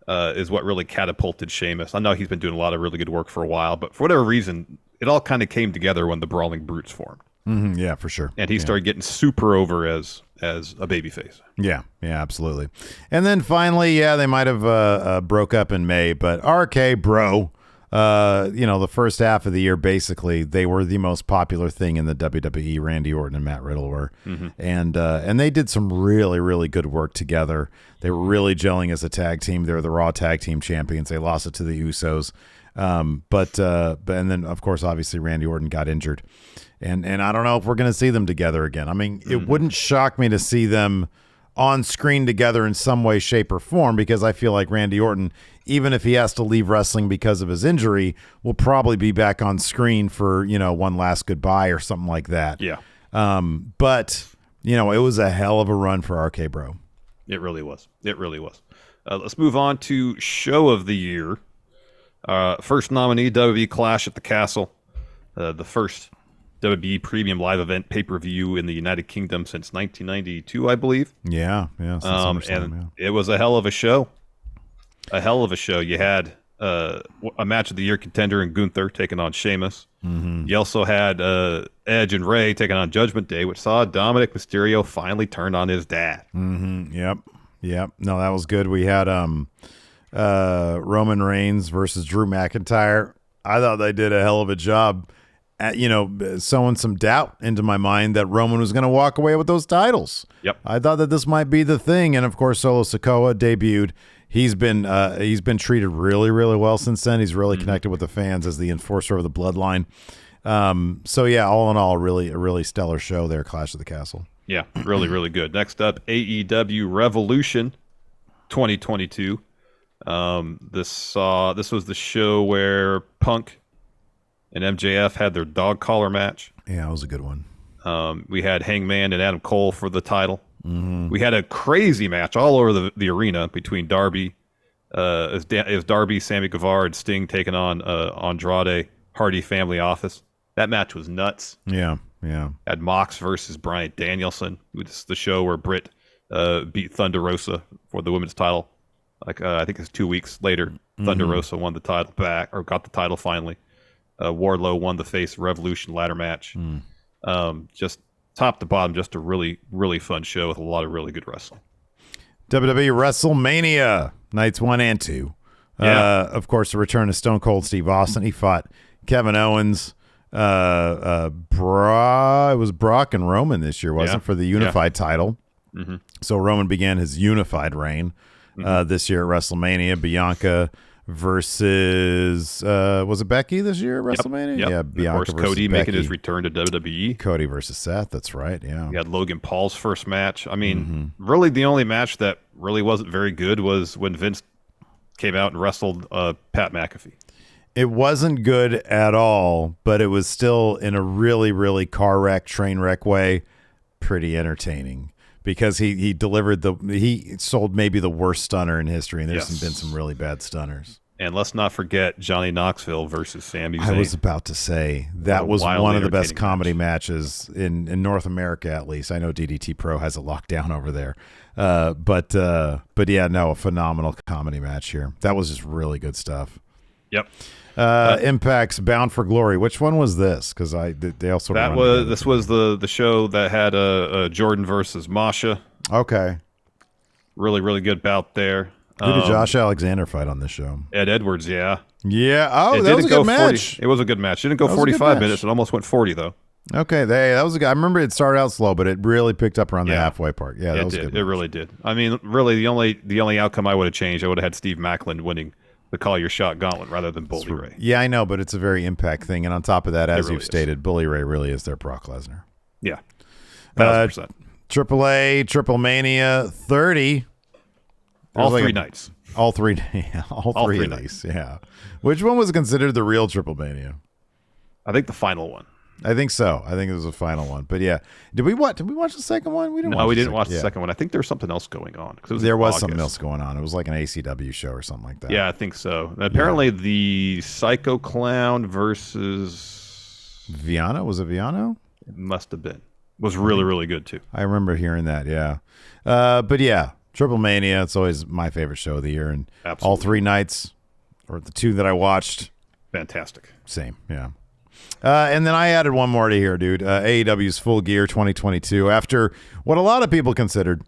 is what really catapulted Sheamus. I know he's been doing a lot of really good work for a while, but for whatever reason, it all kind of came together when the Brawling Brutes formed. Yeah, for sure. And he started getting super over as a babyface. Yeah, absolutely. And then finally, they might have broke up in May, but RK Bro. The first half of the year, basically, they were the most popular thing in the WWE. Randy Orton and Matt Riddle were, and they did some really, really good work together. They were really gelling as a tag team. They were the Raw Tag Team Champions. They lost it to the Usos. But and then of course, obviously Randy Orton got injured, and I don't know if we're going to see them together again. I mean, it wouldn't shock me to see them on screen together in some way, shape, or form, because I feel like Randy Orton, even if he has to leave wrestling because of his injury, will probably be back on screen for, one last goodbye or something like that. Yeah. But, it was a hell of a run for RK Bro. It really was. Let's move on to Show of the Year. First nominee, WWE Clash at the Castle. The first WWE Premium Live Event pay-per-view in the United Kingdom since 1992, I believe. Yeah. And it was a hell of a show. You had a match of the year contender in Gunther taking on Sheamus. Mm-hmm. You also had Edge and Rey taking on Judgment Day, which saw Dominic Mysterio finally turn on his dad. Mm-hmm. Yep. No, that was good. We had Roman Reigns versus Drew McIntyre. I thought they did a hell of a job at, sowing some doubt into my mind that Roman was going to walk away with those titles. Yep. I thought that this might be the thing. And of course, Solo Sikoa debuted. He's been treated really, really well since then. He's really connected with the fans as the enforcer of the bloodline. So yeah, all in all, a really stellar show there, Clash of the Castle. Yeah, really, really good. Next up, AEW Revolution 2022. This was the show where Punk and MJF had their dog collar match. Yeah, it was a good one. We had Hangman and Adam Cole for the title. Mm-hmm. We had a crazy match all over the arena between Darby, Darby, Sammy Guevara, and Sting taking on Andrade, Hardy Family Office. That match was nuts. Yeah. Had Mox versus Bryan Danielson. It's the show where Britt beat Thunder Rosa for the women's title. I think it's 2 weeks later. Thunder Rosa won the title back, or got the title finally. Wardlow won the Face Revolution ladder match. Just top to bottom, just a really, really fun show with a lot of really good wrestling. WWE WrestleMania nights 1 and 2. Yeah. Of course, the return of Stone Cold Steve Austin. He fought Kevin Owens. It was Brock and Roman this year, wasn't it, for the unified title. Mm-hmm. So Roman began his unified reign this year at WrestleMania. Bianca versus was it Becky this year at WrestleMania? Yep. Yeah, of Bianca course, versus Cody Becky. making his return to WWE. Cody versus Seth. That's right. Yeah. We had Logan Paul's first match. I mean, really, the only match that really wasn't very good was when Vince came out and wrestled Pat McAfee. It wasn't good at all, but it was still in a really, really car wreck, train wreck way, pretty entertaining. Because he sold maybe the worst stunner in history, and there's been some really bad stunners. And let's not forget Johnny Knoxville versus Sami Zayn. I was about to say that was one of the best comedy matches in North America, at least. I know DDT Pro has it locked down over there, but yeah, no, a phenomenal comedy match here. That was just really good stuff. Yep. Impact's Bound for Glory. Which one was this? Because they all sort of this was the show that had Jordan versus Masha. Okay. Really, really good bout there. Who did Josh Alexander fight on this show? Ed Edwards, yeah. Yeah. Oh, that was a good match. It was a good match. It didn't go 45 minutes. It almost went 40 though. Okay, that was a good. I remember it started out slow, but it really picked up around the halfway part. Yeah, that was good. It really did. I mean, really, the only outcome I would have changed, I would have had Steve Macklin winning the Call Your Shot gauntlet rather than Bully Ray. Yeah, I know, but it's a very Impact thing. And on top of that, as you've stated, Bully Ray really is their Brock Lesnar. Yeah. 1,000%. AAA, Triple Mania 30. All three nights. All three of these. Yeah. Which one was considered the real Triple Mania? I think the final one. I think so. I think it was the final one. But yeah, did we watch the second one? We didn't watch the second one. I think there was something else going on. There was something else going on. It was like an ACW show or something like that. Yeah, I think so. Apparently, the Psycho Clown versus Viano, was it Viano? It must have been. Was really, really good too. I remember hearing that. Yeah, but yeah, Triple Mania. It's always my favorite show of the year, and absolutely. All three nights, or the two that I watched, fantastic. Same. Yeah. And then I added one more to here, dude. AEW's Full Gear 2022. After what a lot of people considered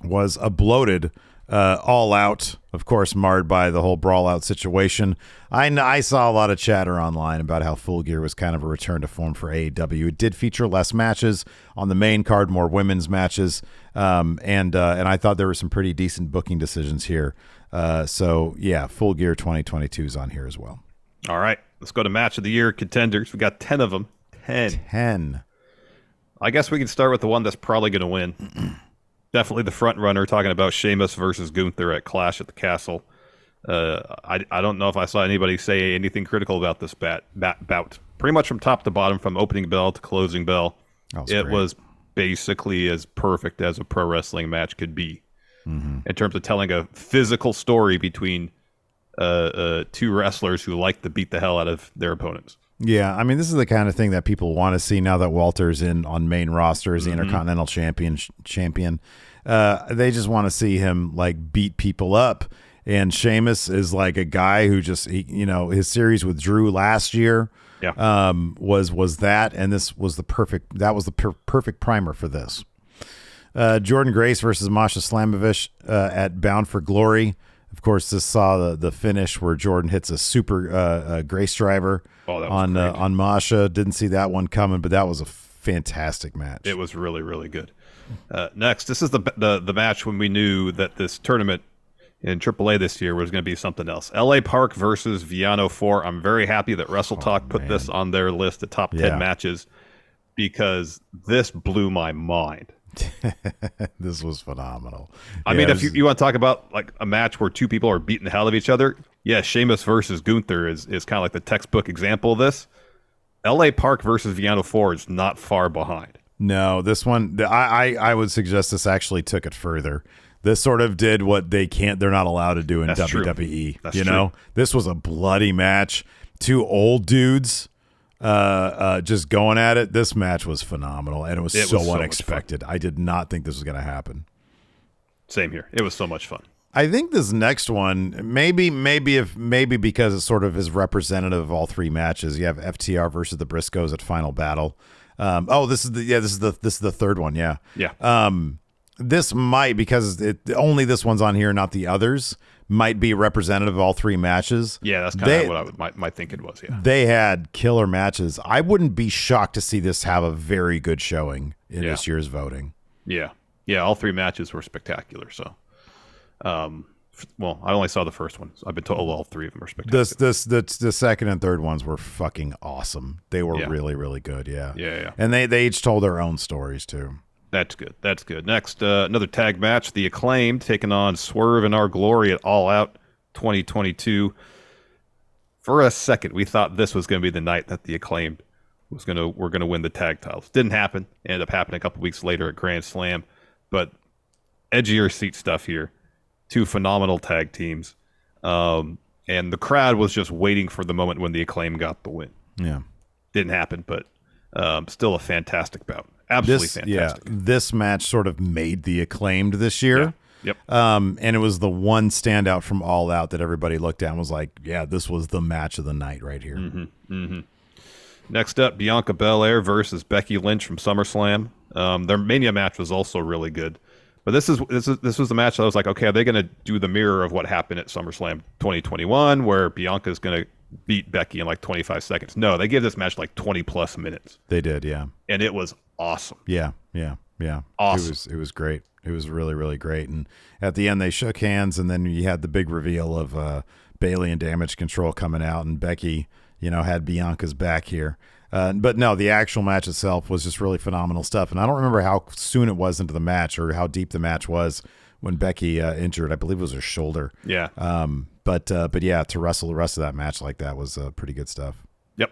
was a bloated All Out, of course, marred by the whole Brawl Out situation. I saw a lot of chatter online about how Full Gear was kind of a return to form for AEW. It did feature less matches on the main card, more women's matches, and I thought there were some pretty decent booking decisions here. So yeah, Full Gear 2022 is on here as well. All right, let's go to match of the year contenders. We got 10 of them. 10. I guess we can start with the one that's probably going to win. Definitely the front runner, talking about Sheamus versus Gunther at Clash at the Castle. I don't know if I saw anybody say anything critical about this bout. Pretty much from top to bottom, from opening bell to closing bell, it was basically as perfect as a pro wrestling match could be in terms of telling a physical story between two wrestlers who like to beat the hell out of their opponents. Yeah, I mean, this is the kind of thing that people want to see now that Walter's in on main roster as the Intercontinental champion. They just want to see him like beat people up. And Sheamus is like a guy who just, his series with Drew last year was that, and this was the perfect primer for this. Jordan Grace versus Masha Slamovich at Bound for Glory. Of course, this saw the finish where Jordan hits a super Grace driver on Masha. Didn't see that one coming, but that was a fantastic match. It was really, really good. Next, this is the match when we knew that this tournament in AAA this year was going to be something else. LA Park versus Viano 4. I'm very happy that WrestleTalk put this on their list of top 10 matches because this blew my mind. This was phenomenal. I mean, if you want to talk about like a match where two people are beating the hell out of each other, Sheamus versus Gunther is kind of like the textbook example of this. LA Park versus Viano 4 is not far behind. No, this one, I would suggest this actually took it further. This sort of did what they're not allowed to do in WWE. That's true. This was a bloody match. Two old dudes just going at it. This match was phenomenal, and it was so unexpected. I did not think this was going to happen. Same here. It was so much fun. I think this next one, maybe because it sort of is representative of all three matches. You have FTR versus the Briscoes at Final Battle. This is the third one. Yeah. This might, because only this one's on here, not the others, might be representative of all three matches. Yeah, that's kind of what I think it was. Yeah, they had killer matches. I wouldn't be shocked to see this have a very good showing in this year's voting. Yeah, all three matches were spectacular. So, I only saw the first one. So I've been told all three of them are spectacular. The second and third ones were fucking awesome. They were really, really good. Yeah. And they each told their own stories too. That's good. Next, another tag match. The Acclaimed taking on Swerve and Our Glory at All Out 2022. For a second, we thought this was going to be the night that the Acclaimed were going to win the tag titles. Didn't happen. Ended up happening a couple weeks later at Grand Slam. But edgier seat stuff here. Two phenomenal tag teams. And the crowd was just waiting for the moment when the Acclaimed got the win. Yeah. Didn't happen, but still a fantastic bout. Absolutely fantastic. Yeah, this match sort of made the Acclaimed this year. Yeah. Yep. And it was the one standout from All Out that everybody looked at and was like, yeah, this was the match of the night right here. Next up, Bianca Belair versus Becky Lynch from SummerSlam. Their Mania match was also really good. But this was the match that I was like, okay, are they going to do the mirror of what happened at SummerSlam 2021 where Bianca's going to beat Becky in like 25 seconds? No, they gave this match like 20 plus minutes. They did, yeah. And it was awesome. Yeah. Awesome. It was great. It was really, really great. And at the end, they shook hands, and then you had the big reveal of Bayley and Damage Control coming out, and Becky, had Bianca's back here. But no, the actual match itself was just really phenomenal stuff. And I don't remember how soon it was into the match or how deep the match was when Becky injured. I believe it was her shoulder. Yeah. But yeah, to wrestle the rest of that match like that was pretty good stuff. Yep.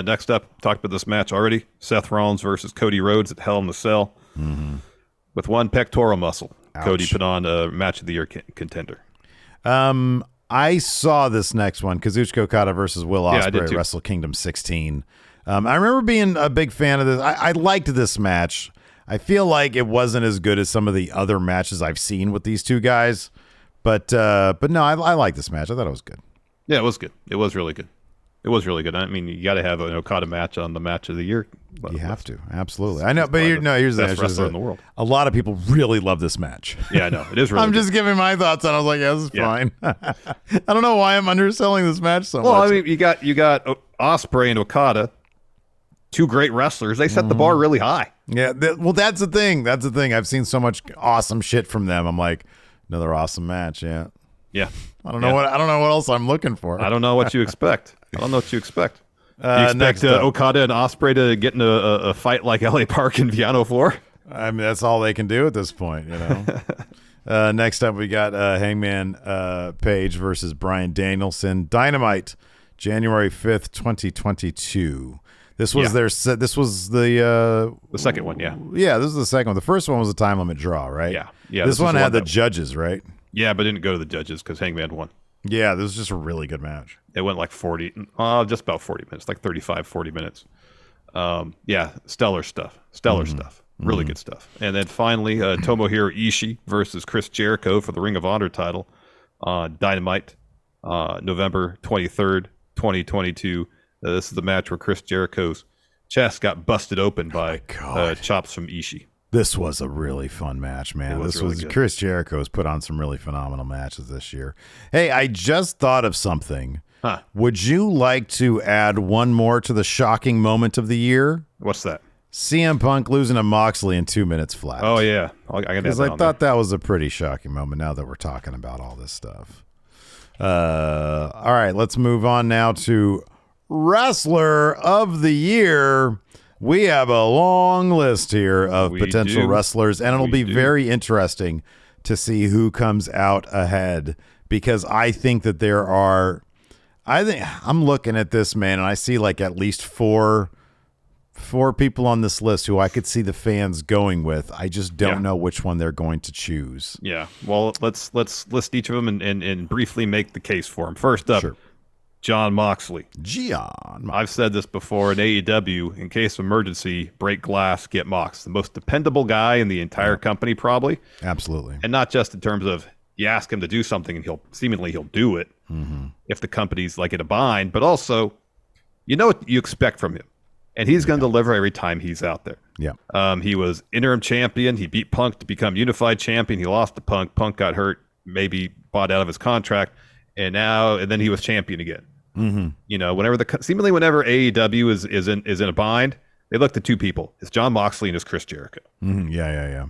Next up, talked about this match already. Seth Rollins versus Cody Rhodes at Hell in the Cell. With one pectoral muscle. Ouch. Cody put on a match of the year contender. I saw this next one, Kazuchika Okada versus Will Ospreay at too. Wrestle Kingdom 16. I remember being a big fan of this. I liked this match. I feel like it wasn't as good as some of the other matches I've seen with these two guys. But no, I like this match. I thought it was good. Yeah, it was good. It was really good. I mean, you got to have an Okada match on the match of the year. You have to, absolutely. I know, but here's the best wrestler in the world. A lot of people really love this match. Yeah, I know. It is really I'm good. just giving my thoughts on it. I was like, yeah, this is fine. I don't know why I'm underselling this match so much. Well, I mean, you got Ospreay and Okada, two great wrestlers. They set the bar really high. Yeah, that's the thing. I've seen so much awesome shit from them. I'm like, another awesome match, yeah. Yeah. I don't know what else I'm looking for. I don't know what you expect. You expect Okada and Ospreay to get in a fight like LA Park and Viano Floor? I mean, that's all they can do at this point, Next up, we got Hangman Page versus Bryan Danielson. Dynamite, January 5th, 2022. This was this was the second one, yeah. Yeah, this is the second one. The first one was a time limit draw, right? Yeah. Yeah. This one had the judges, right? Yeah, but didn't go to the judges because Hangman won. Yeah, this was just a really good match. It went like just about 40 minutes, like 35, 40 minutes. Yeah, stellar stuff. Really good stuff. And then finally, Tomohiro Ishii versus Chris Jericho for the Ring of Honor title on Dynamite, November 23rd, 2022. This is the match where Chris Jericho's chest got busted open by chops from Ishii. This was a really fun match, man. This was really Chris Jericho's put on some really phenomenal matches this year. Hey, I just thought of something. Huh. Would you like to add one more to the shocking moment of the year? What's that? CM Punk losing to Moxley in 2 minutes flat. Oh, yeah. Because I thought that was a pretty shocking moment now that we're talking about all this stuff. All right, let's move on now to Wrestler of the Year. We have a long list here of potential wrestlers, and it'll be very interesting to see who comes out ahead, because I think that I'm looking at this, man, and I see like at least four people on this list who I could see the fans going with. I just don't know which one they're going to choose. Yeah. Well, let's list each of them and briefly make the case for them. First up, Jon Moxley. I've said this before in AEW, in case of emergency, break glass, get Mox. The most dependable guy in the entire company, probably. Absolutely. And not just in terms of you ask him to do something and he'll do it if the company's like in a bind, but also you know what you expect from him. And he's going to deliver every time he's out there. Yeah. He was interim champion. He beat Punk to become unified champion. He lost to Punk. Punk got hurt, maybe bought out of his contract, and then he was champion again. You know, whenever AEW is in a bind, they look to two people. It's Jon Moxley and it's Chris Jericho. Yeah.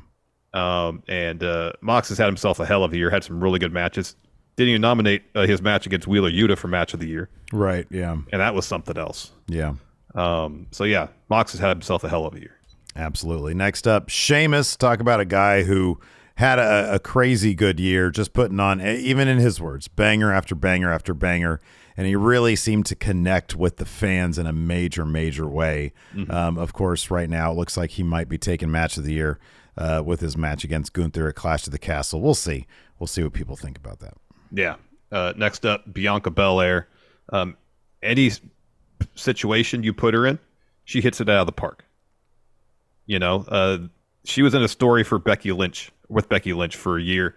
And Mox has had himself a hell of a year. Had some really good matches. Didn't even nominate his match against Wheeler Yuta for match of the year. Right. Yeah. And that was something else. Yeah. So yeah, Mox has had himself a hell of a year. Absolutely. Next up, Sheamus. Talk about a guy who had a crazy good year, just putting on, even in his words, banger after banger after banger. And he really seemed to connect with the fans in a major, major way. Of course, right now, it looks like he might be taking match of the year with his match against Gunther at Clash of the Castle. We'll see. We'll see what people think about that. Yeah. Next up, Bianca Belair. Any situation you put her in, she hits it out of the park. You know, she was in a story with Becky Lynch for a year.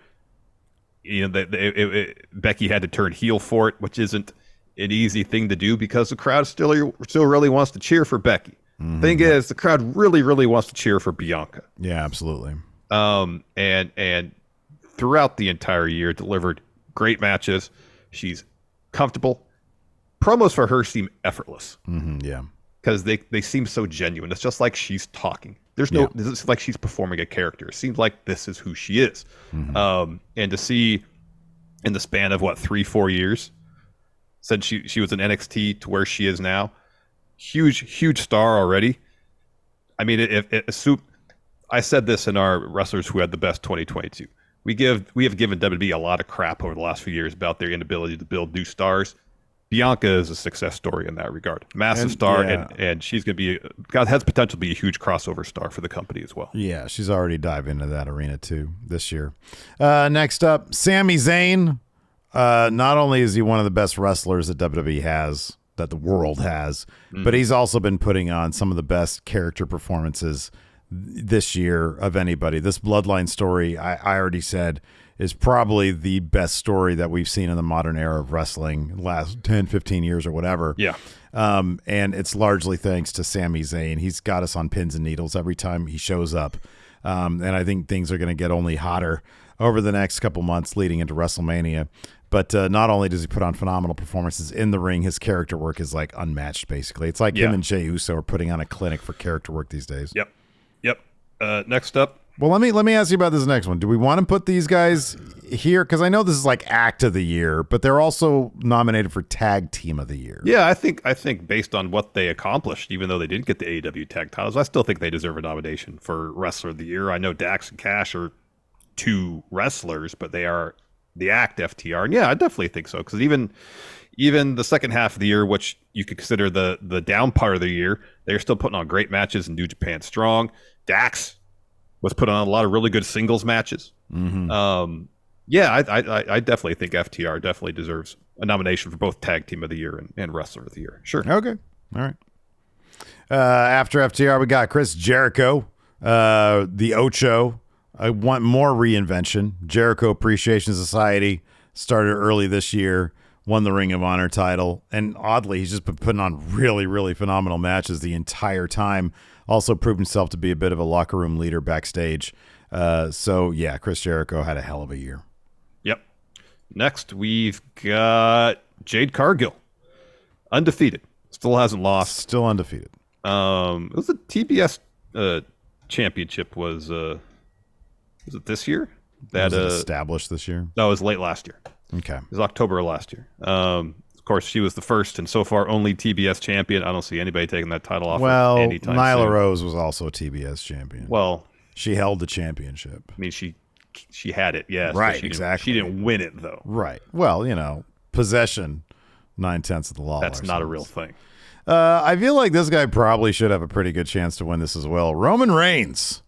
You know, Becky had to turn heel for it, which isn't an easy thing to do because the crowd still really wants to cheer for Becky. Thing is, the crowd really, really wants to cheer for Bianca. Yeah, absolutely. And throughout the entire year, delivered great matches. She's comfortable. Promos for her seem effortless. Yeah. Because they seem so genuine. It's just like she's talking. It's like she's performing a character. It seems like this is who she is. And to see in the span of 3-4 years since she was in NXT to where she is now, huge star already. I mean, I said this in our wrestlers who had the best 2022. We have given WWE a lot of crap over the last few years about their inability to build new stars. Bianca is a success story in that regard. Massive star, and she's going to has potential to be a huge crossover star for the company as well. Yeah, she's already dived into that arena too this year. Next up, Sami Zayn. Not only is he one of the best wrestlers that WWE has, that the world has, but he's also been putting on some of the best character performances this year of anybody. This Bloodline story, I already said, is probably the best story that we've seen in the modern era of wrestling, last 10, 15 years or whatever. Yeah. And it's largely thanks to Sami Zayn. He's got us on pins and needles every time he shows up. And I think things are going to get only hotter over the next couple months leading into WrestleMania. But not only does he put on phenomenal performances in the ring, his character work is like unmatched, basically. It's like him and Jey Uso are putting on a clinic for character work these days. Yep. Next up, Well, let me ask you about this next one. Do we want to put these guys here? Because I know this is like Act of the Year, but they're also nominated for Tag Team of the Year. Yeah, I think based on what they accomplished, even though they didn't get the AEW tag titles, I still think they deserve a nomination for Wrestler of the Year. I know Dax and Cash are 2 wrestlers, but they are the Act FTR. And yeah, I definitely think so. Because even the second half of the year, which you could consider the down part of the year, they're still putting on great matches in New Japan Strong. Dax was put on a lot of really good singles matches. Mm-hmm. Yeah, I definitely think FTR definitely deserves a nomination for both Tag Team of the Year and Wrestler of the Year. Sure. Okay. All right. After FTR, we got Chris Jericho, the Ocho. I want more reinvention. Jericho Appreciation Society started early this year, won the Ring of Honor title, and oddly, he's just been putting on really, really phenomenal matches the entire time. Also proved himself to be a bit of a locker room leader backstage. So, yeah, Chris Jericho had a hell of a year. Yep. Next, we've got Jade Cargill. Undefeated. Still hasn't lost. Still undefeated. It was the TBS championship was it this year? Was it established this year? No, it was late last year. Okay. It was October of last year. Of course, she was the first and so far only TBS champion. I don't see anybody taking that title off her anytime Nyla soon. Rose was also a TBS champion. Well, she held the championship. I mean, she had it, yes. Right, exactly. She didn't win it, though. Right. Well, possession, 9/10 of the law. That's not a real thing. I feel like this guy probably should have a pretty good chance to win this as well. Roman Reigns.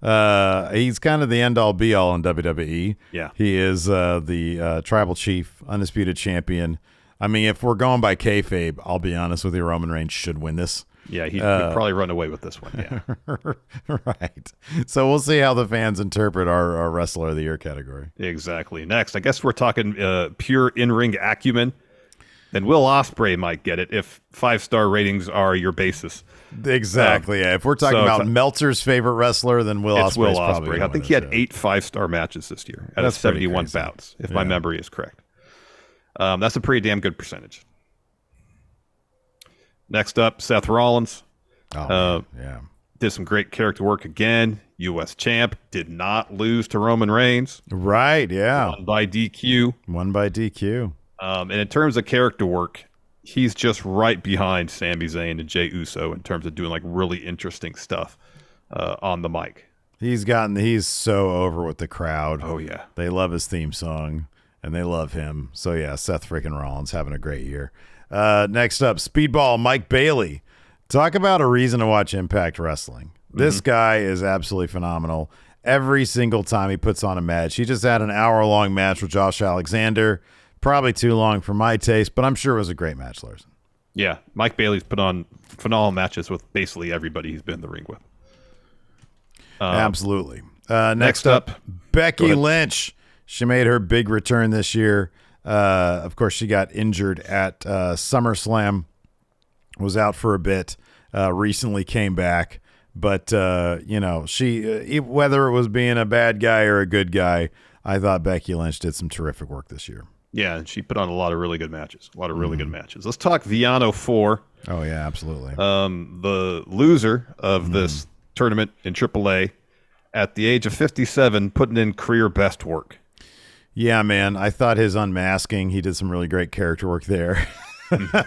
He's kind of the end-all be-all in WWE. Yeah. He is the tribal chief, undisputed champion. I mean, if we're going by kayfabe, I'll be honest with you, Roman Reigns should win this. Yeah, he'd probably run away with this one, yeah. Right. So we'll see how the fans interpret our Wrestler of the Year category. Exactly. Next, I guess we're talking pure in-ring acumen. Then Will Ospreay might get it if 5-star ratings are your basis. Exactly. Yeah. If we're talking about Meltzer's favorite wrestler, then Will Ospreay's probably. I think he had 8 5-star matches this year out of 71 bouts, if my memory is correct. That's a pretty damn good percentage. Next up, Seth Rollins. Yeah. Did some great character work again. U.S. champ. Did not lose to Roman Reigns. Right, yeah. Won by DQ. And in terms of character work, he's just right behind Sami Zayn and Jey Uso in terms of doing like really interesting stuff on the mic. He's so over with the crowd. Oh, yeah. They love his theme song, and they love him. So, yeah, Seth freaking Rollins having a great year. Next up, Speedball Mike Bailey. Talk about a reason to watch Impact Wrestling. This guy is absolutely phenomenal. Every single time he puts on a match. He just had an hour-long match with Josh Alexander. Probably too long for my taste, but I'm sure it was a great match, Larson. Yeah, Mike Bailey's put on phenomenal matches with basically everybody he's been in the ring with. Absolutely. Next up, Becky Lynch. She made her big return this year. Of course, she got injured at SummerSlam, was out for a bit, recently came back. But, she whether it was being a bad guy or a good guy, I thought Becky Lynch did some terrific work this year. Yeah, and she put on a lot of really good matches. Let's talk Viano 4. Oh, yeah, absolutely. The loser of this tournament in AAA at the age of 57, putting in career best work. Yeah, man. I thought his unmasking, he did some really great character work there.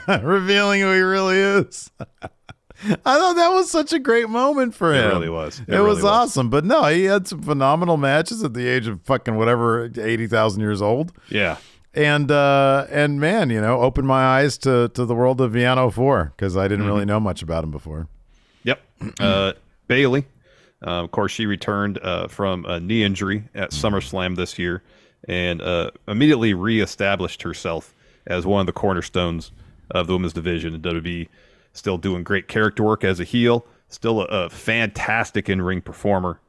Revealing who he really is. I thought that was such a great moment for him. It really was. It was awesome. But no, he had some phenomenal matches at the age of fucking whatever, 80,000 years old. Yeah. And man, opened my eyes to the world of Viano 4 because I didn't really know much about him before. Yep. Bailey, of course, she returned from a knee injury at SummerSlam this year and immediately reestablished herself as one of the cornerstones of the women's division in WWE. Still doing great character work as a heel. Still a fantastic in-ring performer.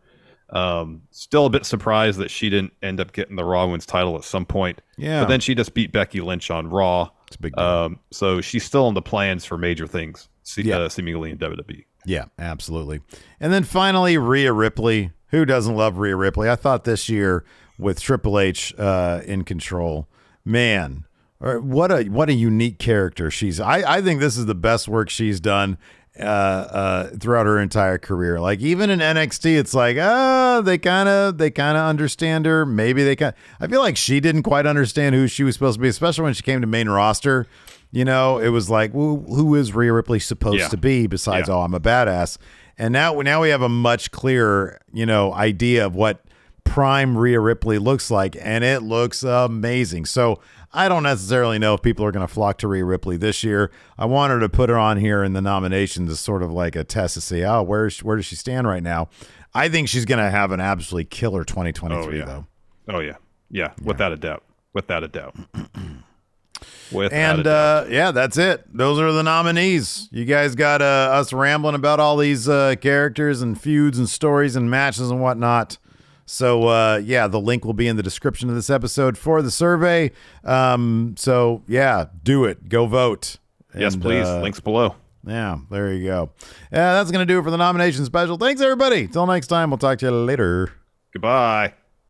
Still a bit surprised that she didn't end up getting the Raw Women's title at some point. Yeah. But then she just beat Becky Lynch on Raw. It's a big deal. So she's still in the plans for major things, seemingly in WWE. Yeah, absolutely. And then finally, Rhea Ripley. Who doesn't love Rhea Ripley? I thought this year with Triple H in control, man, what a unique character she's. I think this is the best work she's done throughout her entire career. Like even in NXT, it's like, they kind of understand her. Maybe I feel like she didn't quite understand who she was supposed to be, especially when she came to main roster. You know, it was like, well, who is Rhea Ripley supposed to be besides, I'm a badass. And now we have a much clearer, idea of what prime Rhea Ripley looks like, and it looks amazing. So I don't necessarily know if people are going to flock to Rhea Ripley this year. I wanted to put her on here in the nominations as sort of like a test to see, where does she stand right now? I think she's going to have an absolutely killer 2023, though. Oh, yeah. Yeah, without a doubt. Without a doubt. That's it. Those are the nominees. You guys got us rambling about all these characters and feuds and stories and matches and whatnot. So, the link will be in the description of this episode for the survey. Do it. Go vote. Yes, please. Links below. Yeah, there you go. That's going to do it for the nomination special. Thanks, everybody. Till next time, we'll talk to you later. Goodbye.